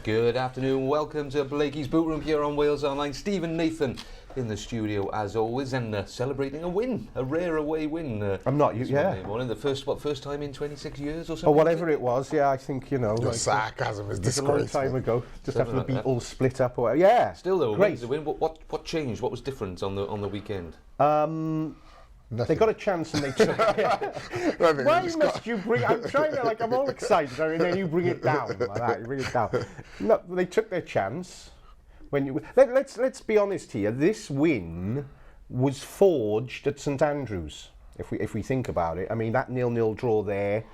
Good afternoon, welcome to Blakey's Boot Room here on Wales Online. Stephen Nathan in the studio as always, and celebrating a win, a rare away win. I'm not, Monday morning, the first time in 26 years or something? Or whatever it was, yeah, I think, you know. Your sarcasm is disgraceful. A long time ago, just after the like Beatles split up or whatever. Yeah, still though, great. The win. What changed? What was different on the weekend? They got a chance and they took it. Why must you bring? I'm trying to, I'm all excited, and then you bring it down like that. You bring it down. No, they took their chance. Let's be honest here. This win was forged at St Andrews. If we think about it, I mean that 0-0 draw there,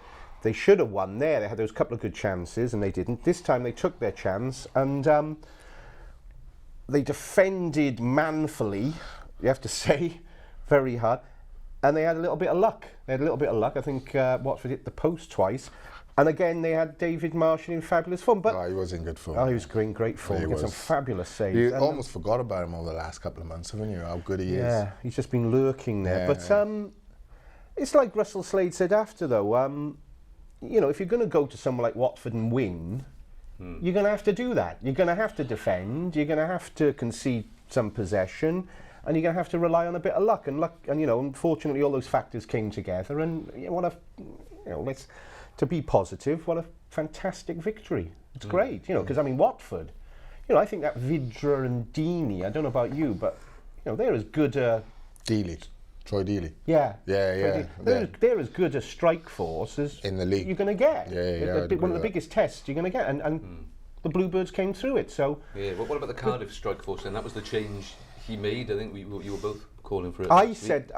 they should have won there. They had those couple of good chances and they didn't. This time they took their chance and they defended manfully. You have to say, very hard. And they had a little bit of luck. I think Watford hit the post twice. And again, they had David Marshall in fabulous form. But he was in good form. Oh, he was in great form. He had some fabulous saves. You almost forgot about him over the last couple of months, haven't you? How good he is. Yeah, he's just been lurking there. But it's like Russell Slade said after, though. You know, if you're going to go to somewhere like Watford and win, you're going to have to do that. You're going to have to defend. You're going to have to concede some possession. And you're going to have to rely on a bit of luck, and you know, unfortunately, all those factors came together. And to be positive, what a fantastic victory! It's great, you know, because I mean, Watford, you know, I think that Vidra and Deeney. I don't know about you, but you know, they're as good a Troy Dealey. Yeah. They're as good a strike force as in the league you're going to get. One of the that. biggest tests you're going to get, and the Bluebirds came through it. So yeah, what about the Cardiff strike force? Then that was the change he made. I think you were both calling for it. I said,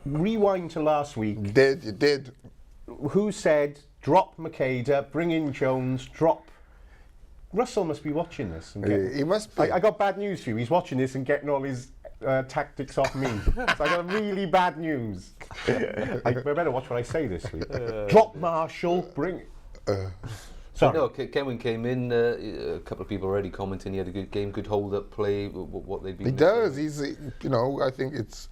rewind to last week. You did. Who said, drop Makeda, bring in Jones, drop... Russell must be watching this. He must be. I got bad news for you. He's watching this and getting all his tactics off me. So I got really bad news. I better watch what I say this week. Drop Marshall, bring... Sorry. No, Kenwyn came in. A couple of people already commenting he had a good game, good hold-up play. What they've been. He does. He's, you know, I think it's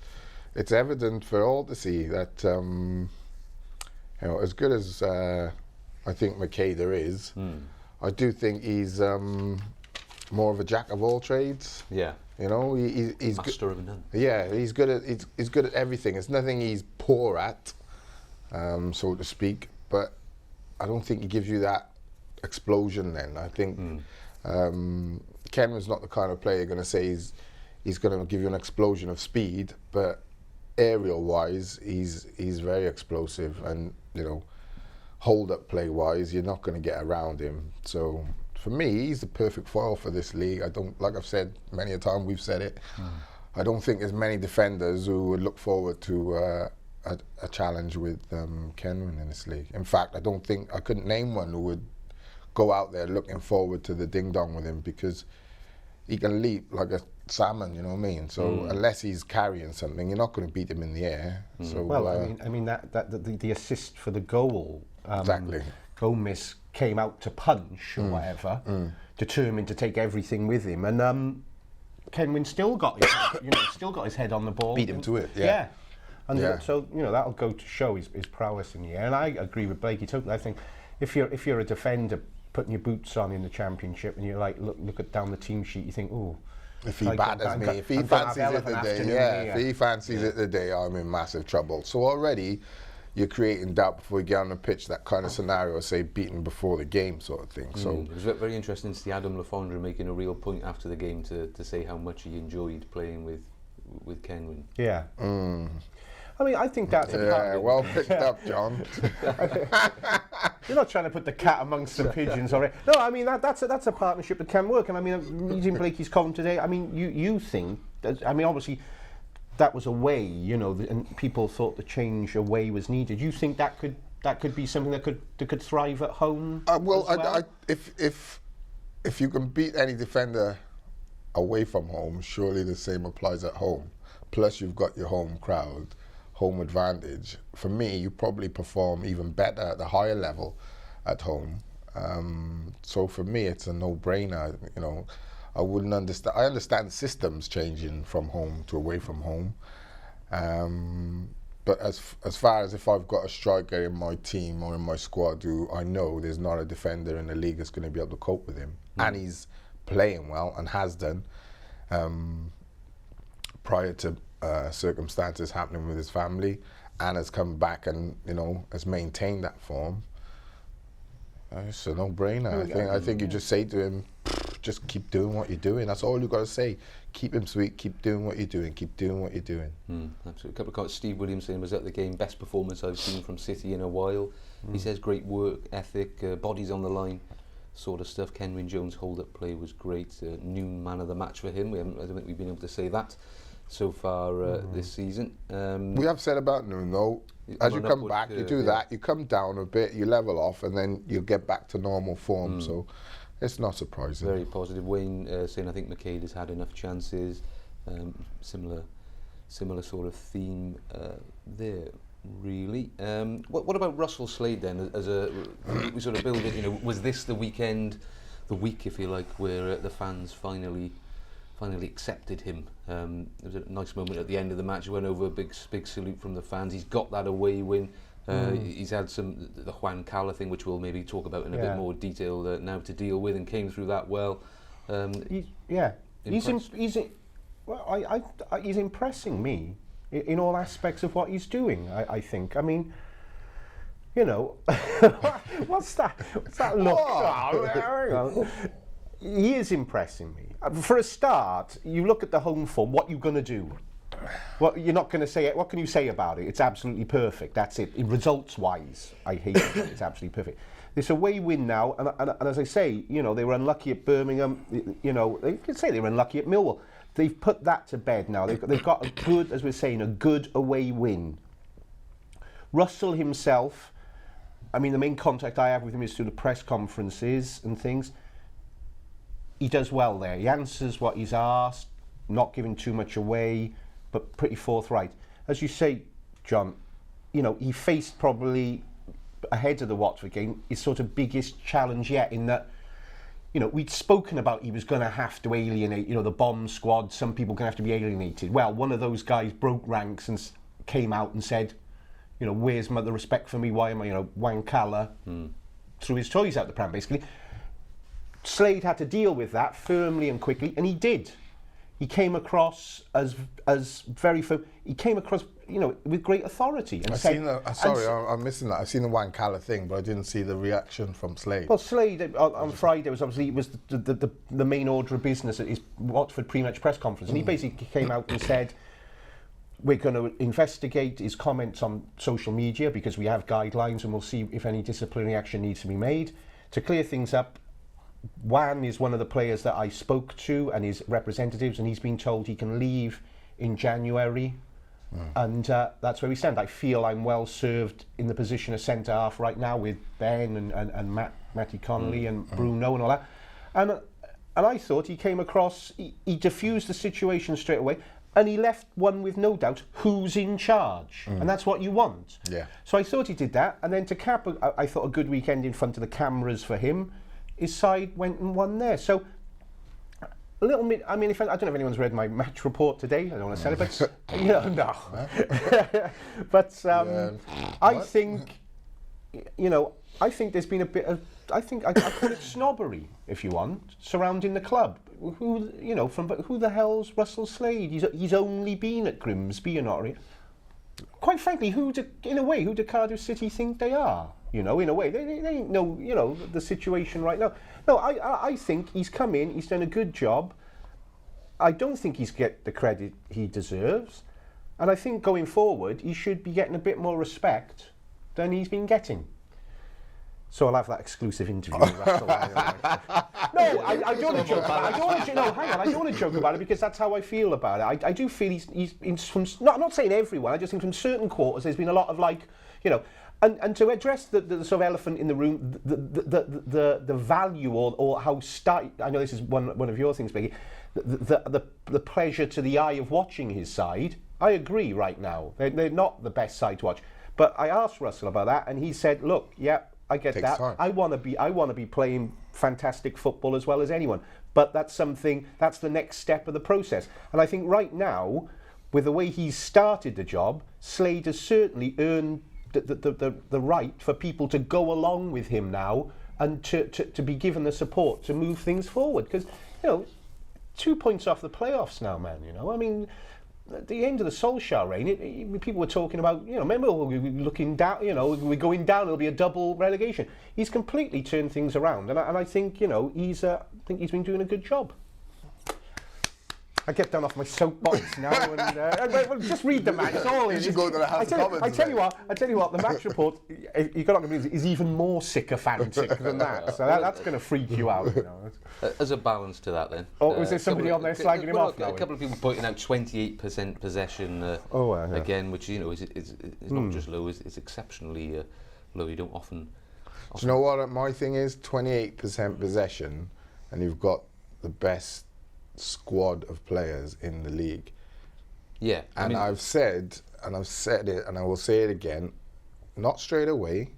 evident for all to see that, you know, as good as I think Makeda is, I do think he's more of a jack of all trades. Yeah. You know, he's master of none. Yeah, he's good at everything. It's nothing he's poor at, so to speak. But I don't think he gives you that explosion then. I think Kenwyn's not the kind of player you're going to say he's going to give you an explosion of speed, but aerial wise he's very explosive, and you know, hold up play wise you're not going to get around him. So for me, he's the perfect foil for this league. I don't, like I've said many a time, we've said it, I don't think there's many defenders who would look forward to a challenge with Kenwyn in this league. In fact, I couldn't name one who would go out there looking forward to the ding-dong with him, because he can leap like a salmon, you know what I mean? So unless he's carrying something, you're not going to beat him in the air. So well, I mean that the assist for the goal, exactly. Gomez came out to punch or whatever, determined to take everything with him, and Kenwyn still got his head on the ball, beat him to it. Yeah. And so you know, that'll go to show his prowess in the air. And I agree with Blakey totally. I think if you're a defender putting your boots on in the Championship and you're like look down the team sheet, you think, oh, if he batters me, if he fancies it today, if he fancies it today, I'm in massive trouble. So already you're creating doubt before you get on the pitch, that kind of scenario, say beaten before the game sort of thing. So it was very interesting to see Adam Lafondra making a real point after the game to say how much he enjoyed playing with Kenwyn. Yeah. I mean, I think that's well picked up, John. You're not trying to put the cat amongst the pigeons, all right? No, I mean that's a partnership that can work. And I mean, reading Blakey's column today, I mean, you think that, I mean, obviously that was away, you know, and people thought the change away was needed. You think that could that could be something that could thrive at home. If you can beat any defender away from home, surely the same applies at home. Plus, you've got your home crowd, home advantage. For me, you probably perform even better at the higher level at home. So for me, it's a no-brainer. You know, I wouldn't understand. I understand systems changing from home to away from home. But as far as if I've got a striker in my team or in my squad who I know there's not a defender in the league that's going to be able to cope with him, and he's playing well and has done prior to circumstances happening with his family, and has come back and, you know, has maintained that form, it's a no-brainer. I think you just say to him, just keep doing what you're doing. That's all you've got to say. Keep him sweet, keep doing what you're doing, keep doing what you're doing. Absolutely. A couple of comments. Steve Williamson was at the game, best performance I've seen from City in a while. He says great work ethic, bodies on the line sort of stuff. Kenwyn Jones' hold-up play was great. Noon man of the match for him. I don't think we've been able to say that so far this season. We have said about Noon though, as you come back, you do that, you come down a bit, you level off, and then you get back to normal form. So it's not surprising. Very positive. Wayne saying, I think McKay has had enough chances. Similar sort of theme there, really. What about Russell Slade then? As we sort of build it, you know, was this the week, if you like, where the fans finally accepted him? There was a nice moment at the end of the match. He went over, big salute from the fans. He's got that away win. He's had the Juan Cala thing, which we'll maybe talk about in a bit more detail now to deal with, and came through that well. He's impressing me in all aspects of what he's doing. I think. I mean, you know, what's that look? Oh, he is impressing me. For a start, you look at the home form. What are you going to do? What you're not going to say? What can you say about it? It's absolutely perfect. That's it. Results-wise, I hate it. It's absolutely perfect. This away win now, and as I say, you know, they were unlucky at Birmingham. You know, they could say they were unlucky at Millwall. They've put that to bed now. They've got a good, as we're saying, a good away win. Russell himself, I mean, the main contact I have with him is through the press conferences and things. He does well there. He answers what he's asked, not giving too much away, but pretty forthright. As you say, John, you know, he faced probably, ahead of the Watford game, his sort of biggest challenge yet, in that, you know, we'd spoken about he was going to have to alienate, you know, the bomb squad, some people going to have to be alienated. Well, one of those guys broke ranks and came out and said, you know, where's the respect for me? Why am I, you know, Juan Cala threw his toys out the pram, basically. Slade had to deal with that firmly and quickly, and he did. He came across as very firm. He came across, you know, with great authority. And I'm missing that. I've seen the Juan Cala thing, but I didn't see the reaction from Slade. Well, Slade on Friday was the main order of business at his Watford pre-match press conference, and he basically came out and said, we're going to investigate his comments on social media because we have guidelines, and we'll see if any disciplinary action needs to be made. To clear things up, Juan is one of the players that I spoke to and his representatives, and he's been told he can leave in January, and that's where we stand. I feel I'm well served in the position of centre half right now with Ben and Matty Connolly and Bruno and all that, and I thought he came across, he diffused the situation straight away, and he left one with no doubt who's in charge, and that's what you want. Yeah. So I thought he did that, and then to cap, I thought a good weekend in front of the cameras for him. His side went and won there. So a little bit. I mean, I don't know if anyone's read my match report today. I don't want to sell it, but you know, no. But I think, you know, I think there's been a bit of, I think I call it snobbery, if you want, surrounding the club. Who, you know, who the hell's Russell Slade? He's only been at Grimsby, and not. Quite frankly, who do Cardiff City think they are? You know, in a way, they know, you know, the situation right now. No, I think he's come in, he's done a good job. I don't think he's get the credit he deserves. And I think going forward, he should be getting a bit more respect than he's been getting. So I'll have that exclusive interview with Russell. No, I don't want to joke about it. I don't want to joke about it because that's how I feel about it. I do feel he's from, I'm not saying everyone, I just think from certain quarters there's been a lot of and to address the sort of elephant in the room, the value or how I know this is one of your things, Becky, the pleasure to the eye of watching his side. I agree right now. They're not the best side to watch. But I asked Russell about that and he said, look, yeah, I get that. Time. I want to be playing fantastic football as well as anyone. But that's the next step of the process. And I think right now, with the way he's started the job, Slade has certainly earned the right for people to go along with him now and to be given the support to move things forward. Because, 2 points off the playoffs now, man, I mean, at the end of the Solskjaer reign, people were talking about, remember, we're looking down, we're going down, it'll be a double relegation. He's completely turned things around, and I think, he's been doing a good job. I get down off my soapbox now and just read the match. It's all in. You should go to the House of Commons. I tell you what, the match report, you got to believe, is even more sycophantic than that. So that's going to freak you out. As a balance to that, then. Oh, is there somebody on there slagging him off now? A couple of people pointing out 28% possession again, which is not just low, it's exceptionally low. You don't often. Do you know what my thing is? 28% possession, and you've got the best squad of players in the league. Yeah. And I've said it, and I will say it again, not straight away.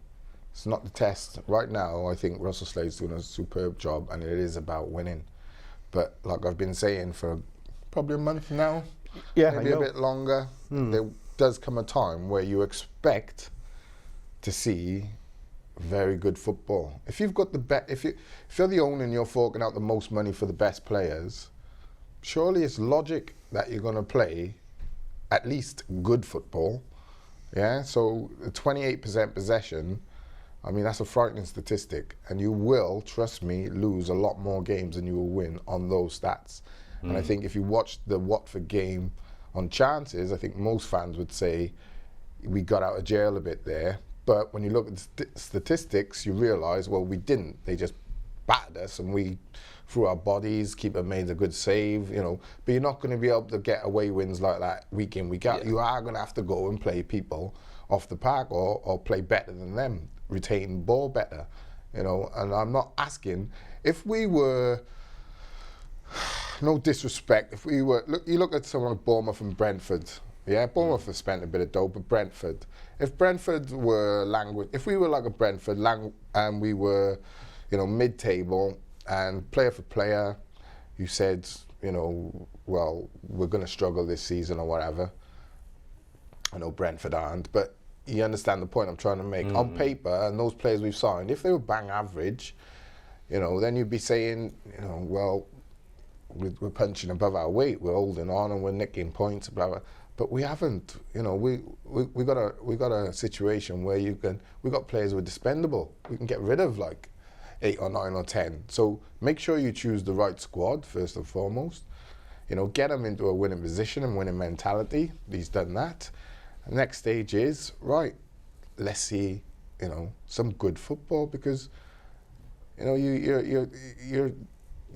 It's not the test. Right now, I think Russell Slade's doing a superb job, and it is about winning. But like I've been saying for probably a month now, maybe a bit longer, there does come a time where you expect to see very good football. If you've got if you're the owner and you're forking out the most money for the best players, surely it's logic that you're going to play at least good football. Yeah, so 28% possession, I mean, that's a frightening statistic. And you will, trust me, lose a lot more games than you will win on those stats. And I think if you watch the Watford game on chances, I think most fans would say we got out of jail a bit there. But when you look at the statistics, you realise, well, we didn't. They just battered us and we through our bodies, keeper made a good save, but you're not going to be able to get away wins like that week in, week out. Yeah. You are going to have to go and play people off the park or play better than them, retain ball better, and I'm not asking, if we were, no disrespect, if we were, you look at someone like Bournemouth and Brentford, yeah, Bournemouth have spent a bit of dough, but Brentford, if Brentford were if we were like a Brentford, and we were, mid-table, and player for player, you said, well, we're going to struggle this season or whatever. I know Brentford aren't, but you understand the point I'm trying to make. On paper, and those players we've signed, if they were bang average, then you'd be saying, well, we're punching above our weight, we're holding on and we're nicking points, blah, blah. But we haven't. We got a situation where we got players who are dispendable. We can get rid of 8 or 9 or 10. So make sure you choose the right squad first and foremost. Get them into a winning position and winning mentality. He's done that. The next stage is, right, let's see, some good football, because,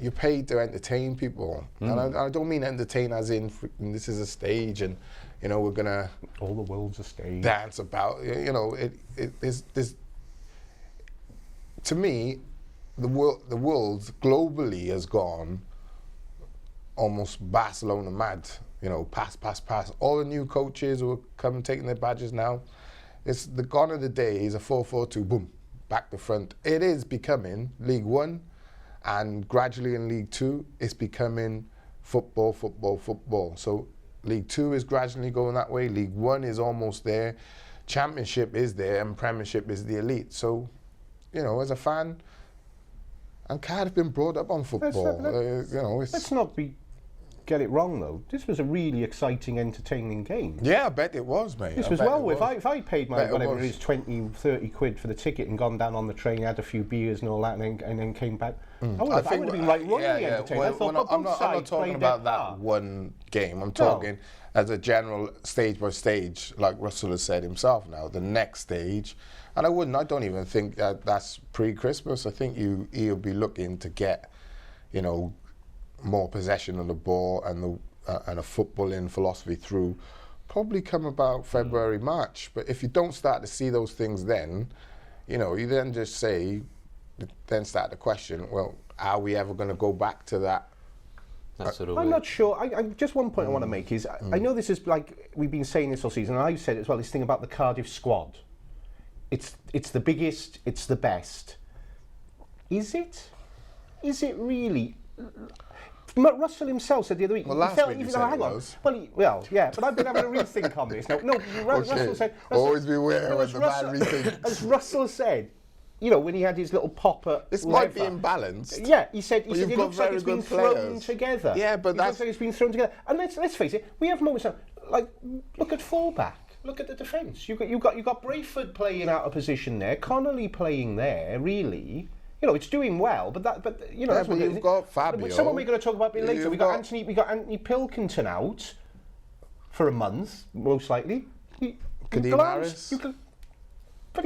you're paid to entertain people. And I don't mean entertain as in this is a stage and, we're gonna all the world's a stage. Dance about, there's to me, the world globally has gone almost Barcelona mad. Pass. All the new coaches who are coming taking their badges now. It's the gone of the days, a 4-4-2, boom, back to front. It is becoming League One, and gradually in League Two, it's becoming football. So League Two is gradually going that way. League One is almost there. Championship is there, and Premiership is the elite. So, as a fan, and Cardiff been brought up on football. Let's not be get it wrong though. This was a really exciting, entertaining game. Yeah, I bet it was, mate. This was well. If I paid my whatever it is, 20, 30 quid for the ticket and gone down on the train, had a few beers and all that, and then came back, I would have been like royally entertained. I'm not talking about that one game. I'm talking as a general stage by stage, like Russell has said himself. Now the next stage, and I don't even think that's pre-Christmas. I think he'll be looking to get, more possession of the ball and a footballing philosophy through probably come about February, March. But if you don't start to see those things then, you then just start the question, well, are we ever going to go back to that? I'm not sure. Just one point I want to make is, I know this is like, we've been saying this all season, and I've said it as well, this thing about the Cardiff squad. It's the biggest, it's the best. Is it? Is it really? Russell himself said the other week. Well, last week you said it was. Well, yeah, but I've been having a rethink on this. Russell said... Always beware when the man rethinks. As Russell said, when he had his little pop at this might be imbalanced. Yeah, he said it looks like it's been thrown together. Yeah, but it looks like it's been thrown together. And let's face it, we have moments like, look at fullback. Look at the defence. You've got Brayford playing out of position there, Connolly playing there, really. It's doing well, but that's what you've got Fabio. Someone we're going to talk about a bit later. We got Anthony Pilkington out for a month, most likely. Kadeem Harris. But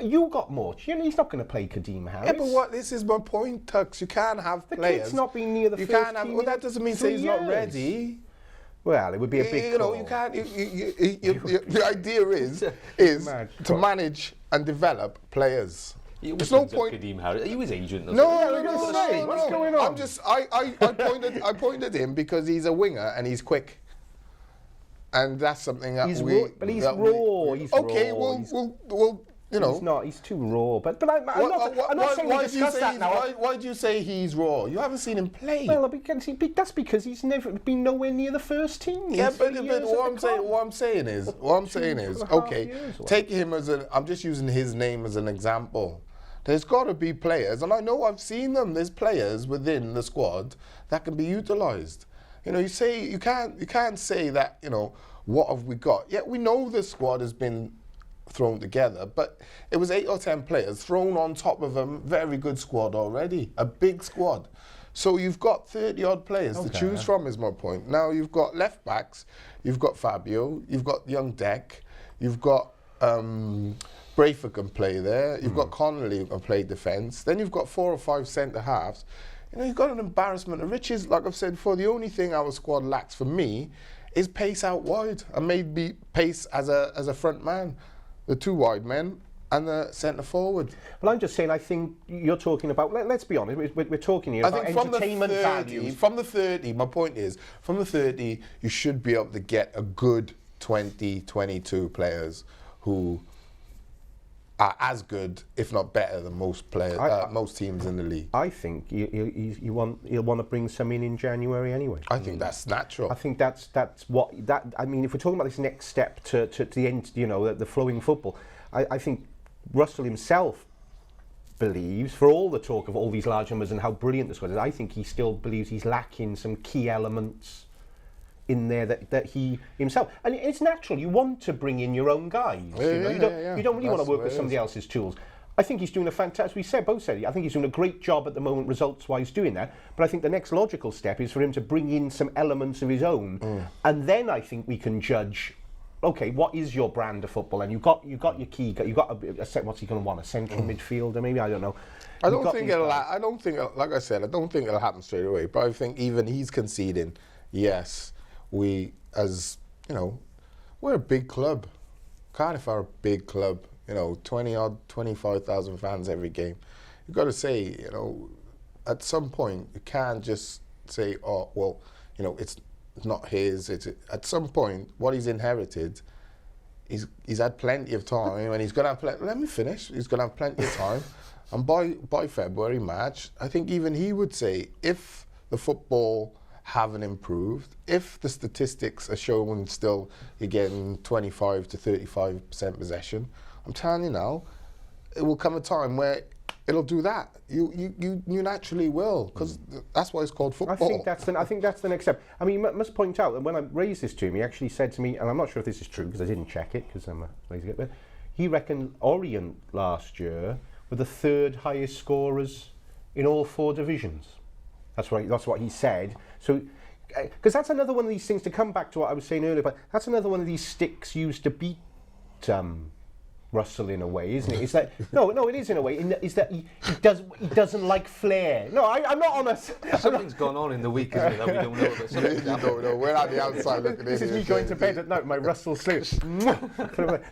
you got more. He's not going to play Kadeem Harris. Yeah, but this is my point, Tux. You can't have players. The kid's not been near the first team. Well, that doesn't mean he's not ready. Well, it would be a big call. You can't. The idea is to manage and develop players. There's no point. Kadeem Harris. He was agent. No. What's going on? I pointed him because he's a winger and he's quick, and that's something that he's raw. Okay, well, He's not. He's too raw. But I'm not saying we discuss that now. Why do you say he's raw? You haven't seen him play. Well, that's because he's never been nowhere near the first team. Yeah, but what I'm saying is, okay, take him as I'm just using his name as an example. There's got to be players, and I know I've seen them. There's players within the squad that can be utilised. You can't say that. What have we got? Yeah, we know the squad has been thrown together, but it was 8 or 10 players thrown on top of a very good squad already, a big squad. So you've got 30 odd players to choose from, is my point. Now you've got left backs, you've got Fabio, you've got young Deck, you've got Brayford can play there, you've got Connolly who can play defence, then you've got 4 or 5 centre halves. You've got an embarrassment of riches. Like I've said before, the only thing our squad lacks for me is pace out wide, and maybe pace as a front man. The 2 wide men and the centre forward. Well, I'm just saying, I think you're talking about, let's be honest, we're talking here about entertainment value. From the 30, my point is, from the 30, you should be able to get a good 20, 22 players who are as good, if not better, than most players, most teams in the league. I think he'll want to bring some in January anyway. I think that's natural. I think that's what that. I mean, if we're talking about this next step to the end, the flowing football, I think Russell himself believes, for all the talk of all these large numbers and how brilliant the squad is, I think he still believes he's lacking some key elements in there that he himself, and it's natural. You want to bring in your own guys. You don't really want to work with somebody else's tools. I think he's doing a fantastic. We both said. I think he's doing a great job at the moment, results-wise, doing that. But I think the next logical step is for him to bring in some elements of his own, and then I think we can judge. Okay, what is your brand of football? And you got your key. You got what's he going to want? A central midfielder, maybe? I don't know. I don't think, like I said, I don't think it'll happen straight away. But I think even he's conceding. Yes. We're a big club. Cardiff are a big club. 25,000 fans every game. You've got to say, at some point you can't just say, oh, well, it's not his. At some point, what he's inherited, he's had plenty of time, and he's going to have let me finish. He's going to have plenty of time, and by February, March, I think even he would say, if the football haven't improved, if the statistics are showing still you're getting 25 to 35% possession, I'm telling you now, it will come a time where it'll do that. You naturally will, because that's why it's called football. I think that's the next step. I mean, you must point out that when I raised this to him, he actually said to me, and I'm not sure if this is true because I didn't check it because I'm a lazy bit, but he reckoned Orient last year were the 3rd highest scorers in all 4 divisions. That's what he said. So, because that's another one of these things, to come back to what I was saying earlier, but that's another one of these sticks used to beat Russell in a way, isn't it? It's that no, it is in a way. Is that he doesn't like flair. No, I'm not on a. Something's gone on in the week, isn't it, that we don't know about. You don't know. We're at the outside looking in. This is me going to bed at night. My Russell Slade.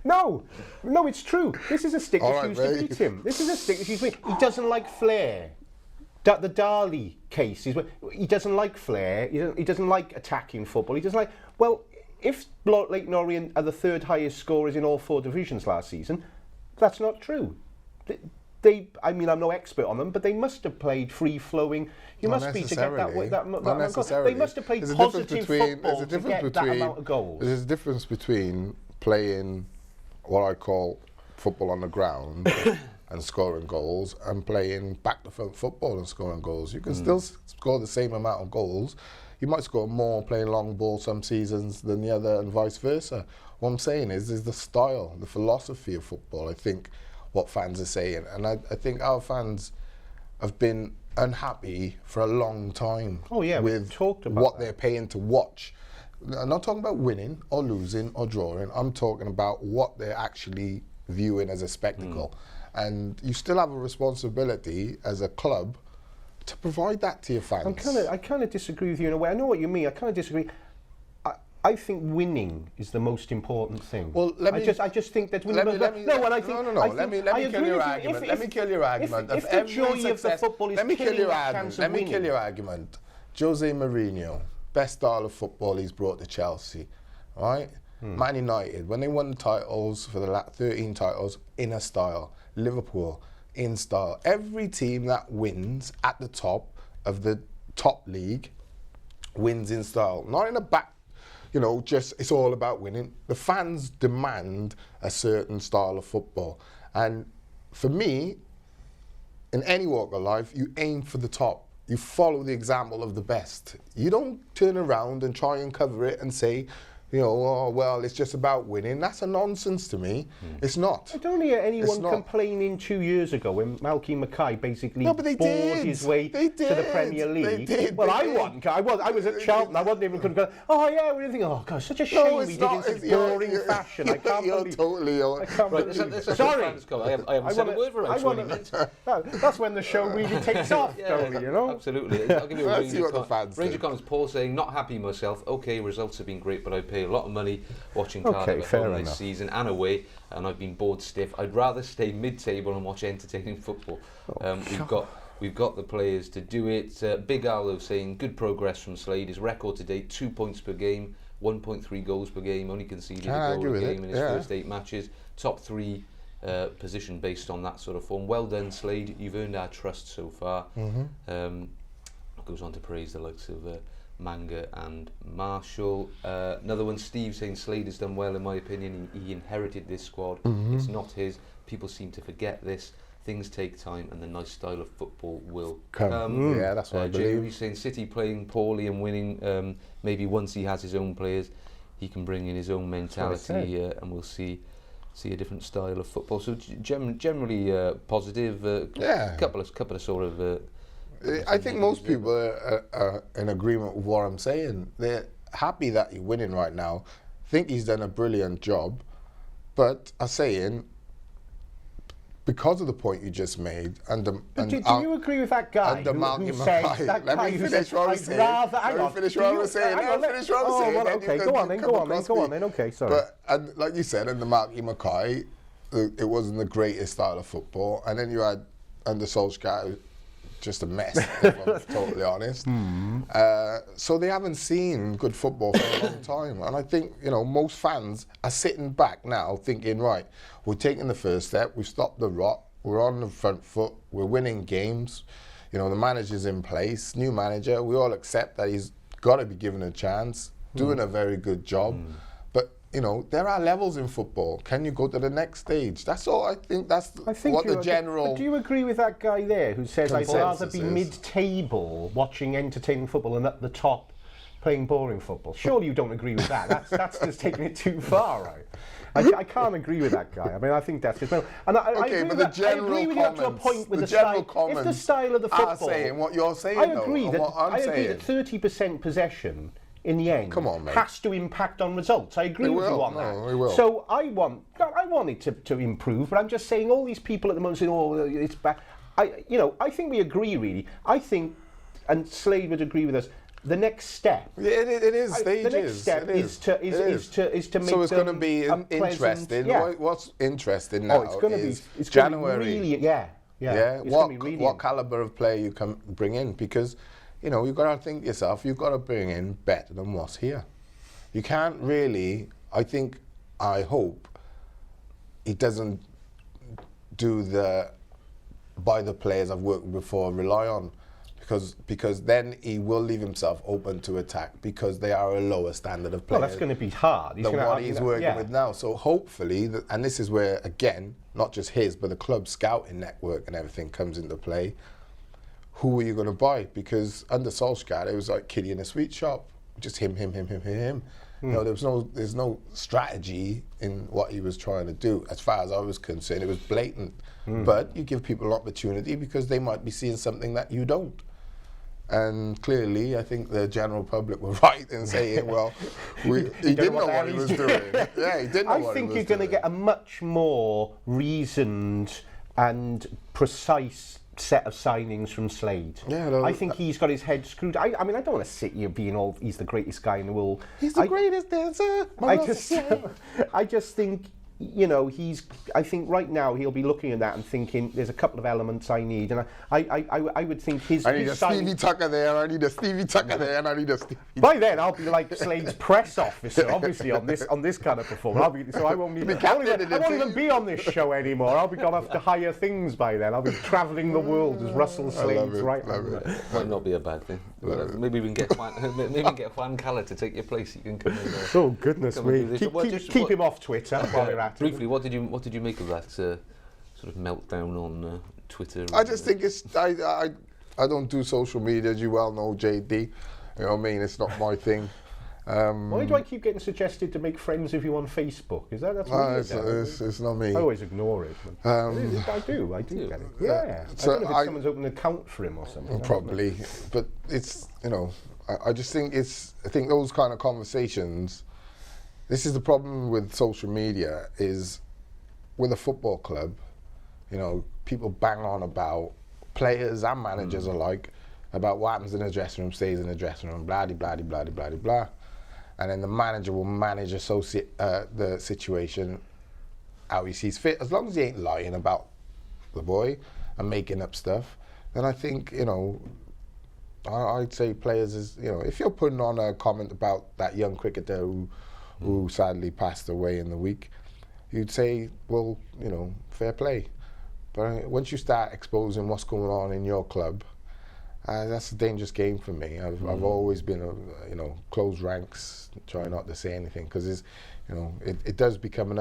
No, it's true. This is a stick that's used to beat him. This is a stick that's used to beat him. He doesn't like flair. The Dali case is he doesn't like flair. He doesn't like attacking football. He doesn't like. Well, if Leyton Orient are the 3rd highest scorers in all 4 divisions last season, that's not true. I mean, I'm no expert on them, but they must have played free-flowing. You must be to get that way. Not necessarily. They must have played positive football to get that amount of goals. There's a difference between playing what I call football on the ground and scoring goals, and playing back-to-front football and scoring goals. You can still score the same amount of goals. You might score more playing long ball some seasons than the other, and vice versa. What I'm saying is the style, the philosophy of football, I think, what fans are saying. And I think our fans have been unhappy for a long time with what they're paying to watch. I'm not talking about winning or losing or drawing. I'm talking about what they're actually viewing as a spectacle. And you still have a responsibility as a club to provide that to your fans. I kind of disagree with you in a way. I know what you mean. I kind of disagree. I think winning is the most important thing. Well, I just think that winning. Let me kill your argument. Let me kill your argument. If the joy of the football is killing that chance of winning. Let me kill your argument. Jose Mourinho, best style of football he's brought to Chelsea, right? Man United, when they won the titles for the 13 titles, in a style. Liverpool, in style. Every team that wins at the top of the top league wins in style. Not in a back, just it's all about winning. The fans demand a certain style of football. And for me, in any walk of life, you aim for the top. You follow the example of the best. You don't turn around and try and cover it and say, it's just about winning. That's a nonsense to me. It's not. I don't hear anyone complaining 2 years ago when Malky Mackay basically bored his way to the Premier League. I was at Charlton. I wasn't even going to go, we're thinking, God, such a shame we did in such boring fashion. I can't believe. Sorry. I haven't said a word for about 20 minutes. That's when the show really takes off, Tony, Absolutely. I'll give you a Ranger comments. Paul saying, not happy myself. Okay, results have been great, but I pay a lot of money watching Cardiff at home this season and away, and I've been bored stiff. I'd rather stay mid-table and watch entertaining football. We've got the players to do it. Big Al though saying good progress from Slade. His record to date: 2 points per game, 1.3 goals per game. Only conceded a goal a game in his first 8 matches. Top 3 position based on that sort of form. Well done, Slade. You've earned our trust so far. Goes on to praise the likes of Manga and Marshall. Another one, Steve saying Slade has done well in my opinion. He inherited this squad. It's not his. People seem to forget this. Things take time and the nice style of football will come. Yeah, that's what I believe. Jeremy saying City playing poorly and winning. Maybe once he has his own players, he can bring in his own mentality and we'll see a different style of football. So generally positive. Couple of sort of. I think most people are in agreement with what I'm saying. They're happy that he's winning right now. Think he's done a brilliant job, but are saying because of the point you just made, do you agree with that guy who said that Let me finish what I was saying. Let me finish what I was saying. Okay, go on then. Okay, sorry. But like you said, under Malky Mackay, it wasn't the greatest style of football, and then you had under Solskjaer. Just a mess, if I'm totally honest. So they haven't seen good football for a long time. And I think, most fans are sitting back now thinking, right, we're taking the first step, we've stopped the rot, we're on the front foot, we're winning games, the manager's in place, new manager, we all accept that he's got to be given a chance, doing a very good job. But there are levels in football. Can you go to the next stage? That's all. I think what the general. But do you agree with that guy there who says I'd rather be mid-table watching entertaining football than at the top playing boring football? Surely you don't agree with that. That's just taking it too far, right? I can't agree with that guy. I mean, I think that's just... And I agree with you up to a point with the style. If the style of the football... saying what you're saying, I agree that 30% possession in the end has to impact on results. I agree with you on that. So I want it to improve, but I'm just saying all these people at the moment saying, it's bad. I think we agree, really. I think, and Slade would agree with us, the next step. Yeah, it is stages. The next step is to make. So it's going to be interesting. Yeah. What's interesting now is January. What caliber of player you can bring in, because you've got to think yourself. You've got to bring in better than what's here. You can't really. I hope he doesn't do buy the players I've worked with before, rely on. Because then he will leave himself open to attack, because they are a lower standard of play. Well, that's going to be hard. Than what he's working with now. So hopefully, and this is where, again, not just his, but the club scouting network and everything comes into play. Who are you going to buy? Because under Solskjaer, it was like Kitty in a sweet shop. Just him. There's no strategy in what he was trying to do. As far as I was concerned, it was blatant. But you give people an opportunity because they might be seeing something that you don't. And clearly, I think the general public were right in saying, well, he didn't know what he was doing. Yeah, he didn't know what he was doing. I think you're going to get a much more reasoned and precise set of signings from Slade. Yeah, I think he's got his head screwed. I mean, I don't want to sit here being he's the greatest guy in the world. He's the greatest dancer. I just think, I think right now he'll be looking at that and thinking, there's a couple of elements I need, and I would think I need a Stevie Tucker there, I need a Stevie Tucker there, and I need a Stevie. By then I'll be like Slade's press officer, obviously on this kind of performance. I won't even be on this show anymore. I'll be gone off to higher things by then. I'll be travelling the world as Russell Slade's right hand. Might not be a bad thing. Maybe we can get Juan Cala to take your place. You can come in. Oh goodness me! Keep him off Twitter while we're at it. Briefly, what did you make of that sort of meltdown on Twitter? I just think I don't do social media, as you well know, JD. You know what I mean? It's not my thing. Why do I keep getting suggested to make friends with you on Facebook? That's weird? It's not me. I always ignore it. I do get it. Yeah. So I don't know if someone's opened an account for him or something. Probably, but it's I just think I think those kind of conversations. This is the problem with social media, is with a football club, people bang on about players and managers alike, about what happens in the dressing room stays in the dressing room, blah, blah, blah, blah, blah, blah. And then the manager will manage the situation how he sees fit. As long as he ain't lying about the boy and making up stuff, then I think, I'd say players is, if you're putting on a comment about that young cricketer who sadly passed away in the week, you'd say, well, fair play. But once you start exposing what's going on in your club, that's a dangerous game for me. I've always been, close ranks, try not to say anything, because it does become an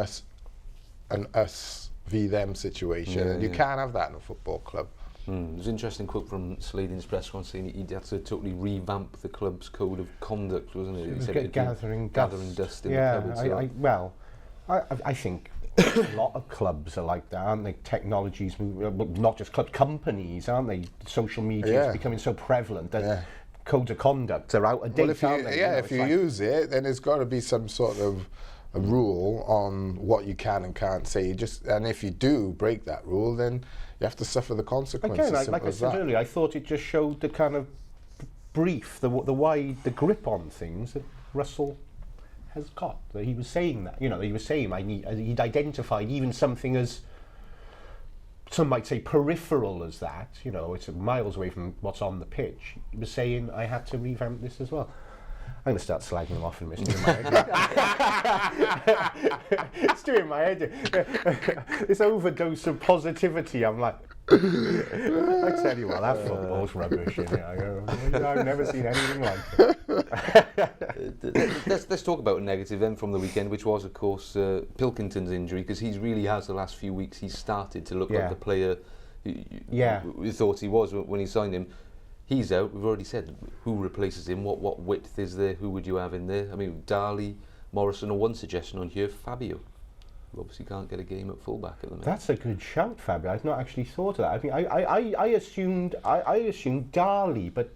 us v them situation, and you can't have that in a football club. There's an interesting quote from Slade in his press conference saying he had to totally revamp the club's code of conduct, wasn't it? He said gathering dust in the club. I think a lot of clubs are like that, aren't they? Technologies, not just companies, aren't they? Social media is becoming so prevalent that codes of conduct are out of date, aren't they? If you use it, then there's got to be some sort of a rule on what you can and can't say. And if you do break that rule, then you have to suffer the consequences. Again, like I said earlier, I thought it just showed the kind of brief, the grip on things that Russell has got. That he was saying that, he was saying he'd identified even something as, some might say, peripheral as that. It's miles away from what's on the pitch. He was saying, I had to revamp this as well. I'm going to start slagging him off in this. It's doing my head. This overdose of positivity, I'm like, I tell you what, that football's rubbish. I've never seen anything like it. Let's talk about a negative then from the weekend, which was, of course, Pilkington's injury, because he really has the last few weeks. He's started to look like the player you thought he was when he signed him. He's out. We've already said who replaces him. What width is there? Who would you have in there? I mean, Darley, Morrison, or one suggestion on here, Fabio. Who obviously can't get a game at fullback at the minute. That's a good shout, Fabio. I've not actually thought of that. I assumed Darley, but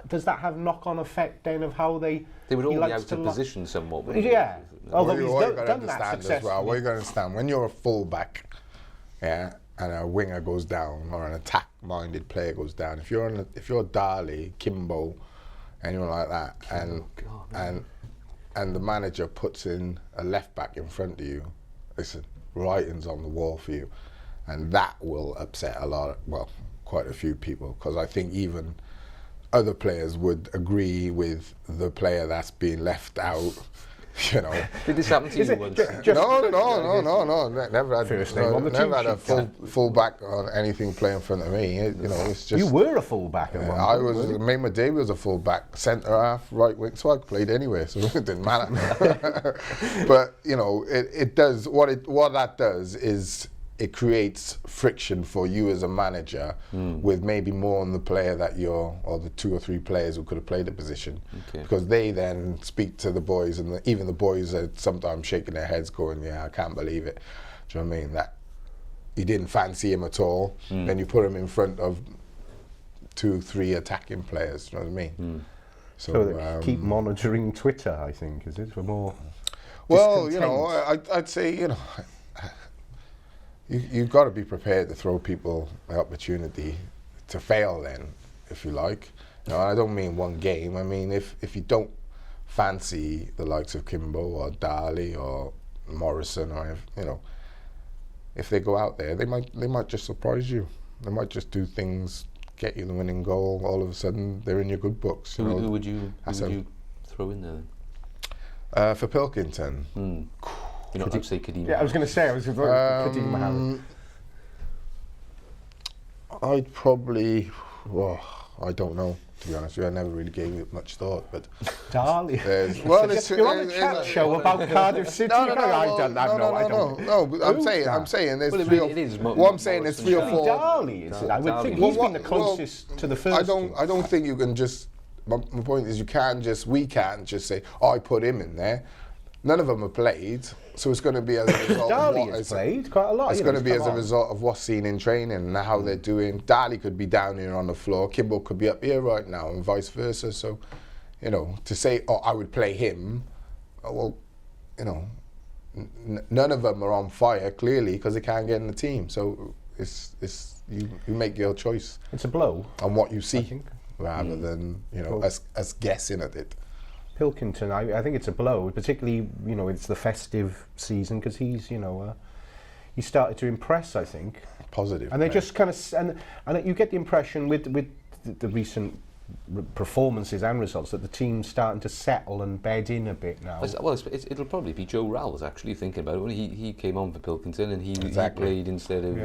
does that have knock-on effect then of how they would all be out of position somewhat? Yeah. Although What he's done that successfully. as well. What you got to understand, when you're a fullback, and a winger goes down, or an attack-minded player goes down, if you're Darley, Kimbo, anyone like that, and the manager puts in a left-back in front of you, listen, writing's on the wall for you, and that will upset quite a few people, because I think even other players would agree with the player that's being left out. Did this happen to you once? No. Never had First name on the never team had a fullback on anything play in front of me. It's just. You were a fullback at one point. I was. Made my debut as a fullback, centre half, right wing. So I played anyway, so it didn't matter. But it does. What that does is it creates friction for you as a manager with maybe more on the player or the 2 or 3 players who could have played the position, because they then speak to the boys, and even the boys are sometimes shaking their heads going, yeah, I can't believe it. Do you know what I mean? That you didn't fancy him at all, then you put him in front of 2, 3 attacking players. Do you know what I mean? So keep monitoring Twitter, I think, is it, for more discontent? I'd say, You've got to be prepared to throw people the opportunity to fail then, if you like. I don't mean one game. I mean, if you don't fancy the likes of Kimbo or Darley or Morrison, or if they go out there, they might just surprise you. They might just do things, get you the winning goal. All of a sudden, they're in your good books. Who would you throw in there then? For Pilkington. I'd say Kadeem. Yeah, I was going to say, Kadeem Mohammed. I'd probably, I don't know, to be honest with you. I never really gave it much thought, but Darley. You're on a chat show about Cardiff City. I've done that. No, but I'm saying there's three there's 3 or 4. Darley is it? I would think he's been the closest to the first. I don't think you can just. My point is, we can't just say, I put him in there. None of them have played, so it's going to be as a result. Darley has played quite a lot. It's going to be as a result of what's seen in training and how they're doing. Darley could be down here on the floor, Kimbo could be up here right now, and vice versa. So, to say, I would play him, none of them are on fire clearly because they can't get in the team. So it's you make your choice. It's a blow on what you see, rather than us guessing at it. Pilkington, I think it's a blow, particularly it's the festive season, because he's he started to impress, I think. Positive. And they just kind of and you get the impression with the recent performances and results that the team's starting to settle and bed in a bit now. Well, it'll probably be Joe Rowles actually thinking about it. When he came on for Pilkington and he played instead of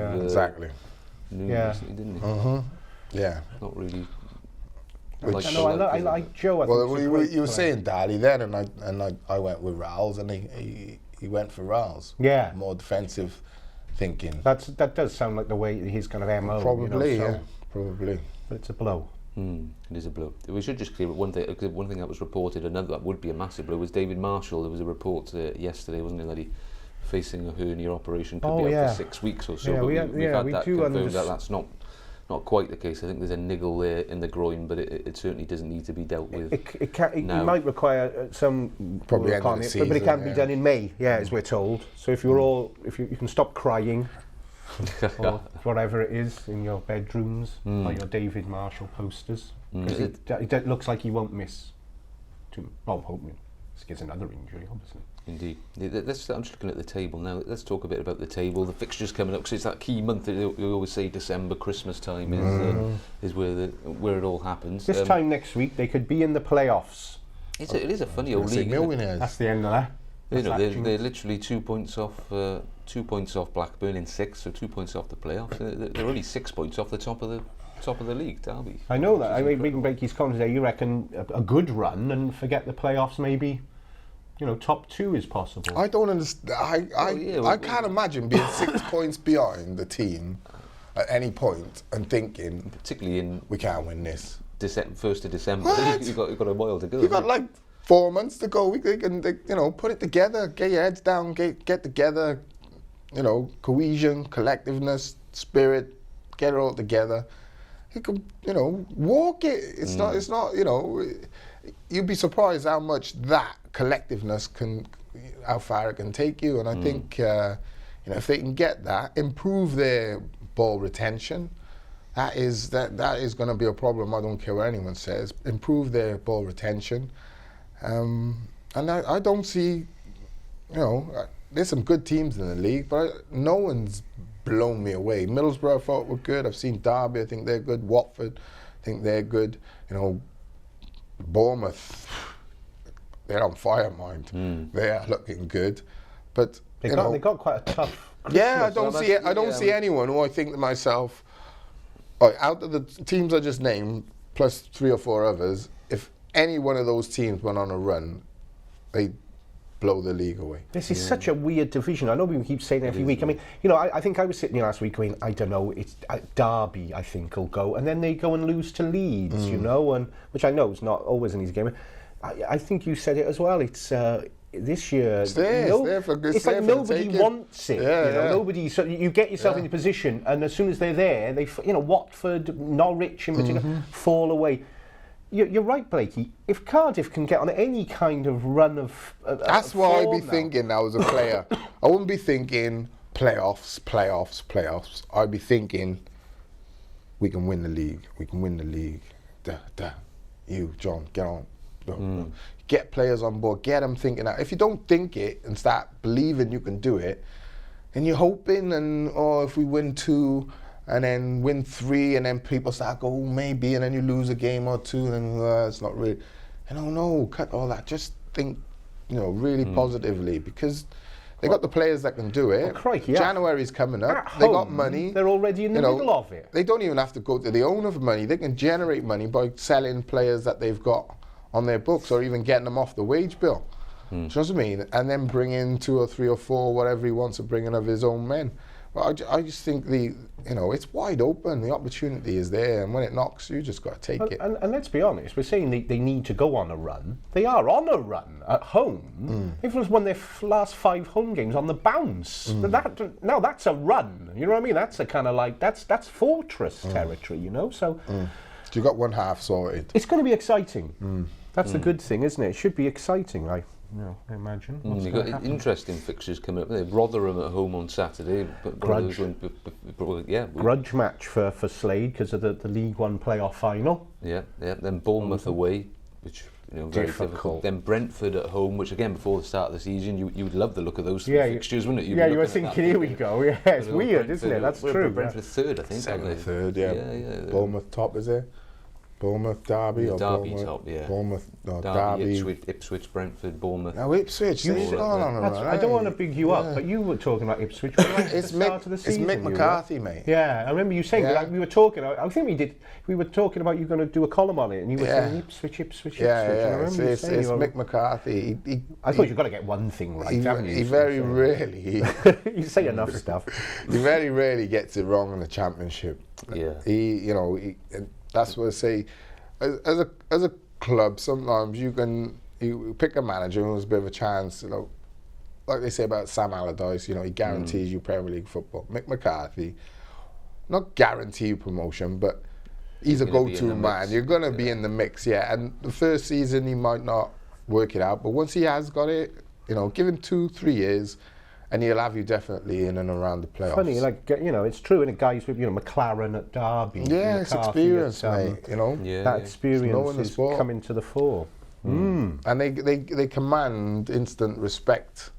Nunes, didn't he? Yeah. Not really. I like Joe. You were saying Darley then, and I went with Rowles, and he went for Rowles. Yeah, more defensive thinking. That does sound like the way his kind of MO. Probably, probably. But it's a blow. It is a blow. We should just clear up one thing. One thing that was reported, another that would be a massive blow, was David Marshall. There was a report yesterday, wasn't it, that he facing a hernia operation, could be out for 6 weeks or so. Yeah, but we've had that confirmed that that's not quite the case. I think there's a niggle there in the groin, but it certainly doesn't need to be dealt with. It might require some probably end of the season, but it can be done in May, as we're told. So if you can stop crying, or whatever it is in your bedrooms, like your David Marshall posters, because it looks like he won't miss. I'm hoping he gets another injury, obviously. Indeed. I'm just looking at the table now. Let's talk a bit about the table. The fixtures coming up, because it's that key month that we always say December, Christmas time is where it all happens. This time next week, they could be in the playoffs. It is a funny old league. Millionaires. That's the end of that. They're literally 2 points off 2 points off Blackburn in 6, so 2 points off the playoffs. They're only 6 points off the top of the league, Derby. I know that. I mean, we can break his comments there. You reckon a good run and forget the playoffs, maybe? Top 2 is possible. I don't understand. I can't imagine being 6 points behind the team at any point and thinking, particularly we can't win this. 1st of December. You've got a while to go. You've got like 4 months to go. We can, put it together. Get your heads down. Get together. Cohesion, collectiveness, spirit. Get it all together. You can, walk it. It's not. You'd be surprised how much that collectiveness how far it can take you. And I think, if they can get that, improve their ball retention, that is going to be a problem. I don't care what anyone says. Improve their ball retention. And I don't see, there's some good teams in the league, but no one's blown me away. Middlesbrough I thought were good. I've seen Derby, I think they're good. Watford, I think they're good. Bournemouth, they're on fire, mind. They are looking good. But they got quite a tough Christmas. Yeah, I don't see anyone who I think to myself, out of the teams I just named, plus 3 or 4 others, if any one of those teams went on a run, they blow the league away. This is such a weird division. I know we keep saying it every week. I mean, I think I was sitting here last week going, I don't know, it's Derby, I think, will go. And then they go and lose to Leeds, and which I know is not always an easy game. I think you said it as well. It's this year. It's like nobody wants it. Nobody. So you get yourself in a position, and as soon as they're there, Watford, Norwich in particular, fall away. You're right, Blakey. If Cardiff can get on any kind of run of that's what I'd be thinking now as a player. I wouldn't be thinking playoffs. I'd be thinking we can win the league. You, John, get on. Get players on board. Get them thinking that. If you don't think it and start believing you can do it, and you're hoping, if we win 2. And then win 3, and then people start going, maybe, and then you lose a game or 2, and it's not really. No, cut all that. Just think, really positively, because they got the players that can do it. Oh, crikey, January's coming up. At They home, got money. They're already in the middle of it. They don't even have to go to the owner for money. They can generate money by selling players that they've got on their books, or even getting them off the wage bill. Do you know what I mean? And then bring in 2 or 3 or 4, whatever he wants to bring in of his own men. But I just think it's wide open. The opportunity is there, and when it knocks, you just got to take it. And let's be honest, we're saying they need to go on a run. They are on a run at home. They've just won their last 5 home games on the bounce. Now that's a run. You know what I mean? That's a kind of like that's fortress territory. So you got one half sorted. It's going to be exciting. That's the good thing, isn't it? It should be exciting. I imagine. You've got interesting fixtures coming up. Rotherham at home on Saturday. Grudge match for Slade because of the League One playoff final. Yeah. Then Bournemouth away, which very difficult. Then Brentford at home, which again before the start of the season, you would love the look of those fixtures, wouldn't it? You were thinking, here we go. Yeah, it's weird, isn't it? That's true. Brentford third, I think. Second, third, yeah. Bournemouth top, is it? Bournemouth, Derby, or Derby Bournemouth? Top, yeah. Bournemouth, Derby. Ipswich, Brentford, Bournemouth. Now Ipswich, I don't want to big you up, but you were talking about Ipswich. It's Mick McCarthy, mate. Yeah, I remember you saying that. We were talking. I think we were talking about you going to do a column on it, and you were saying Ipswich. Yeah. It's Mick McCarthy. I thought you've got to get one thing right, haven't you? He very rarely. You say enough stuff. He very rarely gets it wrong in the Championship. Yeah. That's what I say. As a club, sometimes you pick a manager who has a bit of a chance. Like they say about Sam Allardyce. He guarantees you Premier League football. Mick McCarthy, not guarantee you promotion, but he's a go-to man. You're going to be in the mix, And the first season he might not work it out, but once he has got it, give him 2-3 years. And he'll have you definitely in and around the playoffs. Funny, it's true, and it guys with McLaren at Derby. Yeah, it's experience, mate. That experience is coming to the fore. And they command instant respect